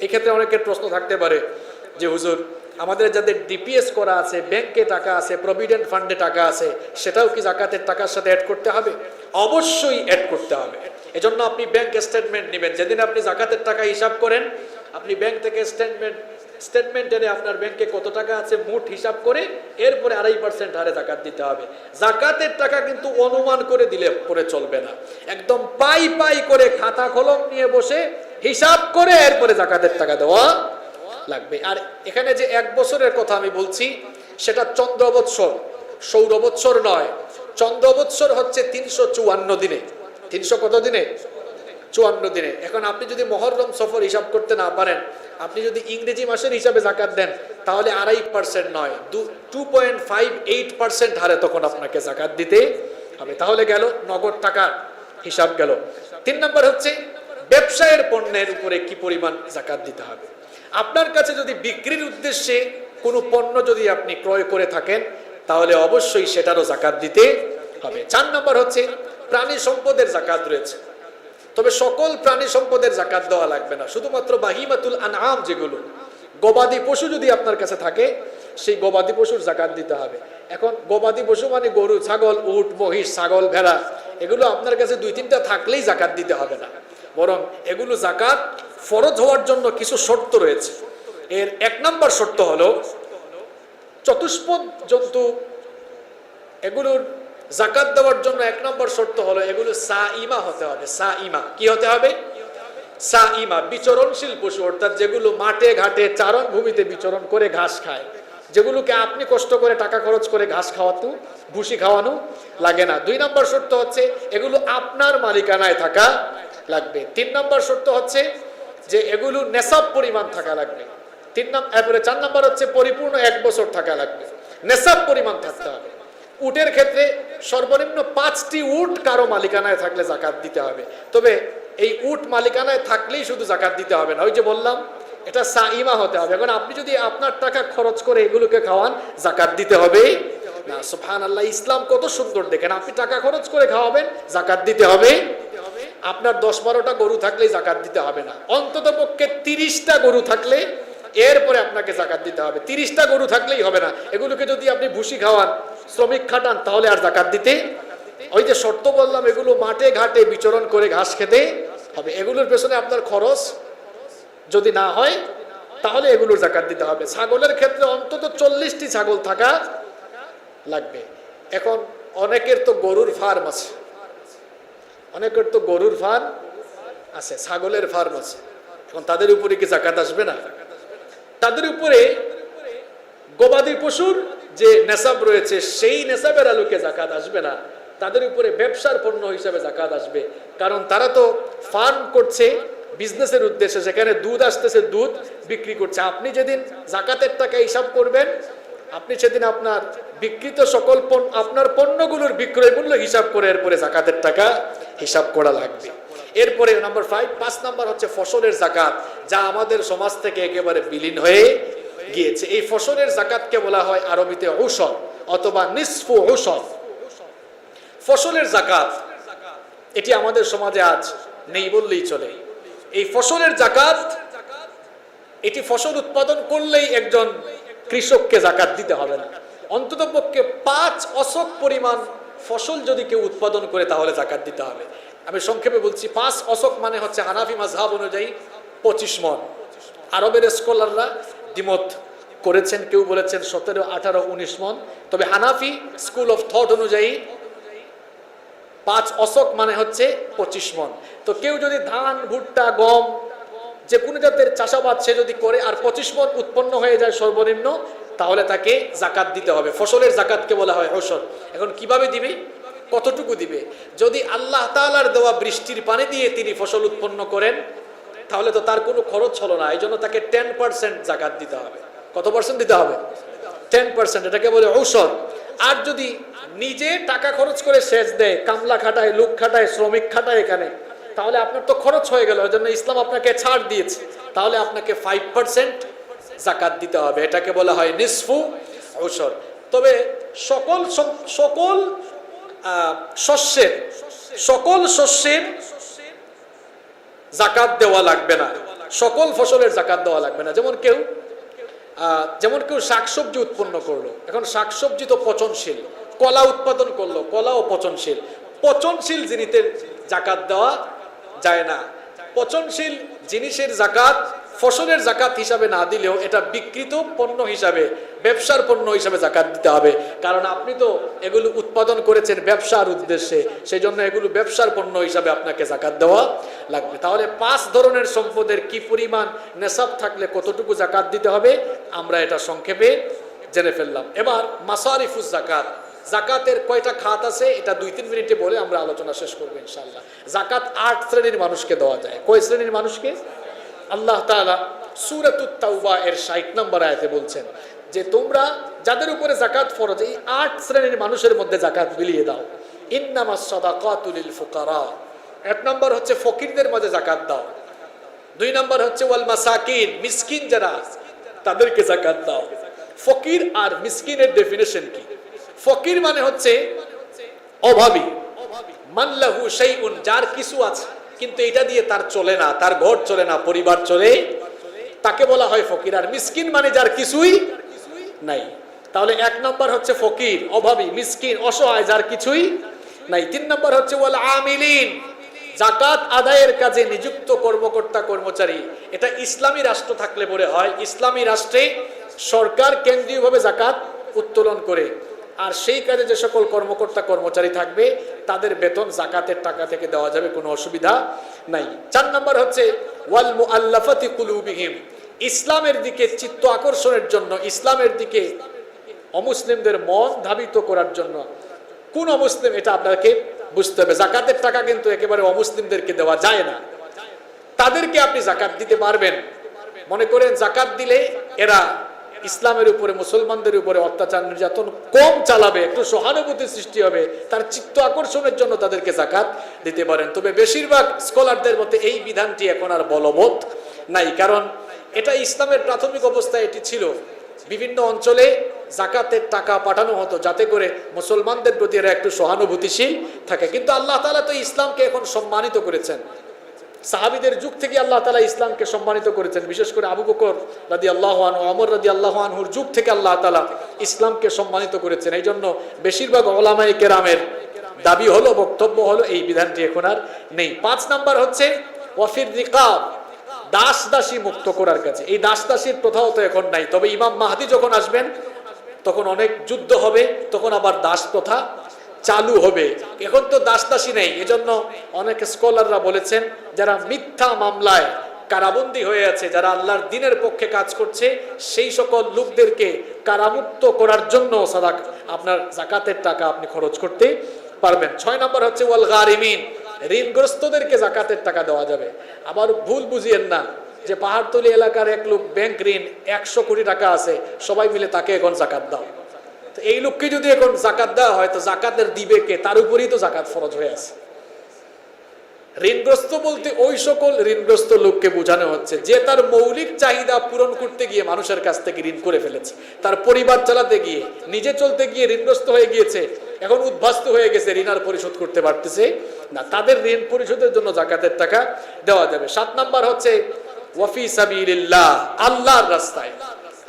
এক্ষেত্রে অনেকের প্রশ্ন থাকতে পারে যে হুজুর, আমাদের যাদের ডিপিএস করা আছে, ব্যাংকে টাকা আছে, প্রভিডেন্ট ফান্ডে টাকা আছে, সেটাও কি জাকাতের টাকার সাথে অ্যাড করতে হবে? অবশ্যই অ্যাড করতে হবে। এজন্য আপনি ব্যাংক স্টেটমেন্ট নেবেন, যেদিন আপনি জাকাতের টাকা হিসাব করেন, আপনি ব্যাংক থেকে স্টেটমেন্ট এনে আপনার ব্যাংকে কত টাকা আছে মোট হিসাব করে এরপরে 2.5% হারে জাকাত দিতে হবে। জাকাতের টাকা কিন্তু অনুমান করে দিলে পরে চলবে না, একদম পাই পাই করে খাতা কলম নিয়ে বসে হিসাব করে এরপরে জাকাতের টাকা দেওয়া লাগবে। আর এখানে যে 1 বছরের কথা আমি বলছি, সেটা চন্দ্র বৎসর, সৌর বৎসর নয়। চন্দ্র বৎসর হচ্ছে 354 দিনে। 300 কত দিনে? 54 দিনে। এখন আপনি যদি মহররম সফর হিসাব করতে না পারেন, আপনি যদি ইংরেজি মাসের হিসাবে জাকাত দেন, তাহলে 2.5% নয়, 2.58% হারে তখন আপনাকে জাকাত দিতে হবে। তাহলে গেল নগদ টাকার হিসাব গেল। 3 নম্বর হচ্ছে ব্যবসায়ের পণ্যের উপরে কি পরিমাণ জাকাত দিতে হবে। আপনার কাছে যদি বিক্রির উদ্দেশ্যে কোনো পণ্য যদি আপনি ক্রয় করে থাকেন, তাহলে অবশ্যই সেটারও জাকাত দিতে হবে। 4 নম্বর হচ্ছে প্রাণী সম্পদের জাকাত রয়েছে, তবে সকল প্রাণী সম্পদের জাকাত দেওয়া লাগবে না, শুধুমাত্র বাহিমাতুল আনআম, যেগুলো গবাদি পশু যদি আপনার কাছে থাকে, সেই গবাদি পশুর জাকাত দিতে হবে। এখন গবাদি পশু মানে গরু, ছাগল, উট, মহিষ, ছাগল, ভেড়া, এগুলো আপনার কাছে 2-3টা থাকলেই জাকাত দিতে হবে না, বরং এগুলো জাকাত ফরজ হওয়ার জন্য কিছু শর্ত রয়েছে। এর 1 নম্বর শর্ত হলো চতুষ্পদ জন্তু, এগুলোর জাকাত দেওয়ার জন্য 1 নম্বর শর্ত হলো এগুলো সাইমা হতে হবে। সাইমা কি হতে হবে? সাইমা, বিচরণশীল পশু, অর্থাৎ যেগুলো মাঠে ঘাটে চারণ ভূমিতে বিচরণ করে ঘাস খায়, যেগুলোকে আপনি কষ্ট করে টাকা খরচ করে ঘাস খাওয়াতো, ভুসি খাওয়ানো লাগে না। 2 নম্বর শর্ত হচ্ছে এগুলো আপনার মালিকানায় থাকা লাগবে। 3 নম্বর শর্ত হচ্ছে যে এগুলো নেশাব পরিমাণ থাকা লাগবে। 4 নম্বর হচ্ছে পরিপূর্ণ 1 বছর থাকা লাগবে, নেশাব পরিমাণ থাকতে হবে। উটের ক্ষেত্রে সর্বনিম্ন 5টি উট কারো মালিকানায় থাকলে জাকাত দিতে হবে, তবে এই উট মালিকানায় থাকলেই শুধু জাকাত দিতে হবে না, ওই যে বললাম এটা সাইমা হতে হবে। এখন আপনি যদি আপনার টাকা খরচ করে এগুলোকে খাওয়ান, জাকাত দিতে হবে না। সুবহানাল্লাহ, ইসলাম কত সুন্দর দেখেন, আপনি টাকা খরচ করে খাওয়াবেন, জাকাত দিতে হবে। আপনার 10-12টা গরু থাকলেই জাকাত দিতে হবে না, অন্তত পক্ষে 30টা গরু থাকলে এরপরে আপনাকে জাকাত দিতে হবে। 30টা গরু থাকলেই হবে না, এগুলোকে যদি আপনি ভুসি খাওয়ান, শ্রমিক খাটান, তাহলে আর জাকাত দিতে, ওই যে শর্ত বললাম, এগুলো মাঠে ঘাটে বিচরণ করে ঘাস খেতে হবে। এগুলোর পেছনে আপনার খরচ যদি না হয়, তাহলে এগুলোর জাকাত দিতে হবে। ছাগলের ক্ষেত্রে অন্তত 40টি ছাগল থাকা লাগবে। এখন অনেকের তো গরুর ফার্ম আছে, ছাগলের ফার্ম আছে। এখন তাদের উপরে কি জাকাত আসবে না? তাদের উপরে গবাদি পশুর যে নেশাব রয়েছে সেই নেশাবের আলোকে জাকাত আসবে না, তাদের উপরে ব্যবসার পণ্য হিসাবে জাকাত আসবে। কারণ তারা তো ফার্ম করছে বিজনেসের উদ্দেশ্যে, সেখানে দুধ আসতেছে, দুধ বিক্রি করছে। আপনি যেদিন জাকাতের টাকা হিসাব করবেন, আপনি সেদিন আপনার বিক্রিত সকল আপনার পণ্যগুলোর বিক্রয় মূল্য হিসাব করে এরপরে জাকাতের টাকা হিসাব করা লাগবে। এরপরে নাম্বার 5 নাম্বার হচ্ছে ফসলের জাকাত, যা আমাদের সমাজ থেকে একেবারে বিলীন হয়ে গিয়েছে। এই ফসলের জাকাতকে বলা হয় আরবিতে উশর অথবা নিসফু উশর। ফসলের জাকাত এটি আমাদের সমাজে আজ নেই বললেই চলে। এই ফসলের জাকাত, এটি ফসল উৎপাদন করলেই একজন কৃষককে জাকাত দিতে হবে না, অন্ততপক্ষে 5 অসক পরিমাণ ফসল যদি কেউ উৎপাদন করে তাহলে জাকাত দিতে হবে। আমি সংক্ষেপে বলছি, 5 অসক মানে হচ্ছে হানাফি মাযহাব অনুযায়ী 25 মণ। আরবের স্কলাররা দ্বিমত করেছেন, কেউ বলেছেন 17, 18, 19 মণ। তবে হানাফি স্কুল অফ থট অনুযায়ী 5 অসক মানে হচ্ছে 25 মণ। তো কেউ যদি ধান, ভুট্টা, গম যে কোনো জাতের চাষাবাদ সে যদি করে আর 25 মণ উৎপন্ন হয়ে যায় সর্বনিম্ন, তাহলে তাকে জাকাত দিতে হবে। ফসলের জাকাতকে বলা হয় উশর। এখন কিভাবে দিবে, কতটুকু দিবে? যদি আল্লাহ তাআলার দেওয়া বৃষ্টির পানি দিয়ে তিনি ফসল উৎপন্ন করেন তাহলে তো তার কোনো খরচ হলো না, এই জন্য তাকে 10% জাকাত দিতে হবে। কত পার্সেন্ট দিতে হবে? 10%, এটাকে বলে উশর। আর যদি নিজে টাকা খরচ করে সেচ দেয়, কামলা খাটায়, লোক খাটায়, শ্রমিক খাটায় এখানে, তাহলে আপনার তো খরচ হয়ে গেল, ওই জন্য ইসলাম আপনাকে ছাড় দিয়েছে, তাহলে আপনাকে 5% জাকাত দিতে হবে। এটাকে বলা হয় নিসফু উশর। তবে সকল শস্যের জাকাত দেওয়া লাগবে না, সকল ফসলের জাকাত দেওয়া লাগবে না। যেমন কেউ শাকসবজি উৎপন্ন করলো, এখন শাকসবজি তো পচনশীল, কলা উৎপাদন করলো, কলাও পচনশীল। পচনশীল জিনিসের জাকাত দেওয়া যায় না। পচনশীল জিনিসের জাকাত ফসলের জাকাত হিসাবে না দিলেও এটা বিকৃত পণ্য হিসাবে, ব্যবসার পণ্য হিসাবে জাকাত দিতে হবে। কারণ আপনি তো এগুলো উৎপাদন করেছেন ব্যবসার উদ্দেশ্যে, সেই জন্য এগুলো ব্যবসার পণ্য হিসাবে আপনাকে জাকাত দেওয়া লাগবে। তাহলে 5 ধরনের সম্পদের কি পরিমাণ নেশাব থাকলে কতটুকু জাকাত দিতে হবে আমরা এটা সংক্ষেপে জেনে ফেললাম। এবার মাসারিফুজ জাকাত, জাকাতের কয়টা খাত আছে এটা 2-3 মিনিটে বলে আমরা আলোচনা শেষ করবো ইনশাআল্লাহ। জাকাত 8 শ্রেণীর মানুষকে দেওয়া যায়। কয় শ্রেণীর মানুষকে? আল্লাহ তাআলা সূরাতুত তাওবা এর 60 নম্বর আয়াতে বলছেন যে তোমরা যাদের উপরে জাকাত ফরজ, এই 8 শ্রেণীর মানুষের মধ্যে জাকাত বিলিয়ে দাও। ইন্নামাস সাদাকাতু লিল ফুকারা, 1 নম্বর হচ্ছে ফকিরদের মাঝে জাকাত দাও। 2 নম্বর হচ্ছে ওয়াল মাসাকিন, মিসকিন যারা তাদেরকে জাকাত দাও। ফকির আর মিসকিনের ডেফিনেশন কি? ফকির মানে হচ্ছে অভাবী, মানলাহু শাইউন, যার কিছু আছে কিন্তু এটা দিয়ে তার চলে না, তার ঘর চলে না, পরিবার চলে, তাকে বলা হয় ফকির। আর মিসকিন মানে যার কিছুই নাই। তাহলে 1 নম্বর হচ্ছে ফকির, অভাবী, মিসকিন, অসহায়, যার কিছুই নাই। 3 নম্বর হচ্ছে ওয়াল আমিলিন, জাকাত আদায়ের কাজে নিযুক্ত কর্মকর্তা কর্মচারী। এটা ইসলামী রাষ্ট্র থাকলে পরে হয়। ইসলামী রাষ্ট্রে সরকার কেন্দ্রীয়ভাবে জাকাত উত্তোলন করে, আর সেই কাজে যে সকল কর্মকর্তা কর্মচারী থাকবে তাদের বেতন জাকাতের টাকা থেকে দেওয়া যাবে, কোনো অসুবিধা নাই। 4 নম্বর হচ্ছে ওয়াল মুআল্লাফাতি কুলুবিহিম, ইসলামের দিকে চিত্ত আকর্ষণের জন্য, ইসলামের দিকে অমুসলিমদের মন ধাবিত করার জন্য। কোন অমুসলিম এটা আপনাকে বুঝতে হবে। জাকাতের টাকা কিন্তু একেবারে অমুসলিমদেরকে দেওয়া যায় না, তাদেরকে আপনি জাকাত দিতে পারবেন। মনে করেন জাকাত দিলে এরা ইসলামের উপরে, মুসলমানদের উপরে অত্যাচার নির্যাতন কম চালাবে, একটু সহানুভূতি সৃষ্টি হবে, তার চিত্ত আকর্ষণের জন্য তাদেরকে জাকাত দিতে পারেন। তবে বেশিরভাগ স্কলারদের মতে এই বিধানটি এখন আর বলবৎ নাই, কারণ এটা ইসলামের প্রাথমিক অবস্থায় এটি ছিল। বিভিন্ন অঞ্চলে জাকাতের টাকা পাঠানো হতো যাতে করে মুসলমানদের প্রতি এরা একটু সহানুভূতিশীল থাকে। কিন্তু আল্লাহ তাআলা তো ইসলামকে এখন সম্মানিত করেছেন। সাহাবীদের যুগ থেকে আল্লাহ তাআলা ইসলামকে সম্মানিত করেছেন, বিশেষ করে আবু বকর রাদিয়াল্লাহু আনহু, ওমর রাদিয়াল্লাহু আনহুর যুগ থেকে আল্লাহ তাআলা ইসলামকে সম্মানিত করেছেন। এই জন্য বেশিরভাগ উলামায়ে কেরামের দাবি হলো, বক্তব্য হলো এই বিধানটি এখন আর নেই। 5 নাম্বার হচ্ছে ওয়াফির রিকাব, দাস দাসী মুক্ত করার কাছে। এই দাস দাসীর প্রথাও তো এখন নাই, তবে ইমাম মাহদি যখন আসবেন তখন অনেক যুদ্ধ হবে, তখন আবার দাস প্রথা চালু হবে। এখন তো দাস দাসী নেই, এজন্য অনেক স্কলাররা বলেছেন যারা মিথ্যা মামলায় কারাবন্দী হয়ে আছে, যারা আল্লাহর দ্বীনের পক্ষে কাজ করছে, সেই সকল লোকদেরকে কারামুক্ত করার জন্য আপনার যাকাতের টাকা আপনি খরচ করতে পারবেন। 6 নম্বর হচ্ছে ওয়াল গারিমিন, ঋণগ্রস্তদেরকে যাকাতের টাকা দেওয়া যাবে। আবার ভুল বুঝিয়েন না যে পাহাড়তলি এলাকার এক লোক ব্যাংক ঋণ 100 কোটি টাকা আছে, সবাই মিলে তাকে এখন যাকাত দাও। তো এই লোককে যদি এখন যাকাত দেওয়া হয় তো যাকাতের দিবে কে? তার উপরেই তো যাকাত ফরজ হয়ে আছে। ঋণগ্রস্ত বলতে ওই সকল ঋণগ্রস্ত লোককে বোঝানো হচ্ছে যে তার মৌলিক চাহিদা পূরণ করতে গিয়ে মানুষের কাছ থেকে ঋণ করে ফেলেছে, তার পরিবার চালাতে গিয়ে, নিজে চলতে গিয়ে ঋণগ্রস্ত হয়ে গিয়েছে, এখন উদ্বাস্ত হয়ে গেছে, ঋণ আর পরিশোধ করতে পারতেছে না, তাদের ঋণ পরিশোধের জন্য যাকাতের টাকা দেওয়া যাবে। 7 নাম্বার হচ্ছে ওয়াফি সাবিলিল্লাহ, আল্লাহর রাস্তায়।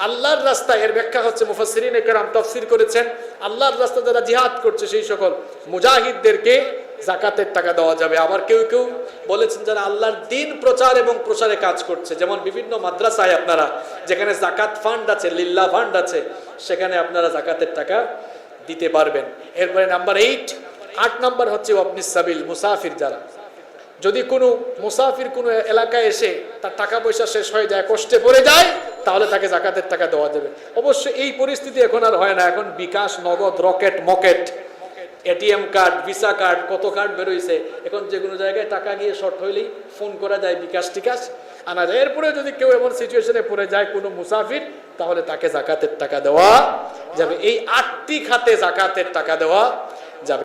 আল্লাহর রাস্তায় এর ব্যাখ্যা হচ্ছে মুফাসসিরিনে কেরাম তাফসীর করেছেন, আল্লাহর রাস্তায় যারা জিহাদ করছে সেই সকল মুজাহিদদেরকে যাকাতের টাকা দেওয়া যাবে। আবার কেউ কেউ বলেছেন যারা আল্লাহর দ্বীন প্রচার এবং প্রসারে কাজ করছে, যেমন বিভিন্ন মাদ্রাসায় আপনারা যেখানে যাকাত ফান্ড আছে, লিল্লাহ ফান্ড আছে, সেখানে আপনারা যাকাতের টাকা দিতে পারবেন। এরপরে নাম্বার 8 নাম্বার হচ্ছে ওয়াবনিস সাবিল, মুসাফির যারা, যদি কোনো মুসাফির কোনো এলাকায় এসে তার টাকা পয়সা শেষ হয়ে যায়, কষ্টে পড়ে যায়, তাহলে তাকে যাকাতের টাকা দেওয়া যাবে। অবশ্য এই পরিস্থিতি এখন আর হয় না, এখন বিকাশ, নগদ, রকেট, মকেট, এটিএম কার্ড, ভিসা কার্ড, কত কার্ড বেরোইছে, এখন যে কোনো জায়গায় টাকা গিয়ে শর্ট হইলেই ফোন করা যায়, বিকাশ টিকাশ আনা যায়। এরপরে যদি কেউ এমন সিচুয়েশনে পড়ে যায় কোনো মুসাফির, তাহলে তাকে যাকাতের টাকা দেওয়া যাবে। এই 8টি খাতে যাকাতের টাকা দেওয়া যাবে।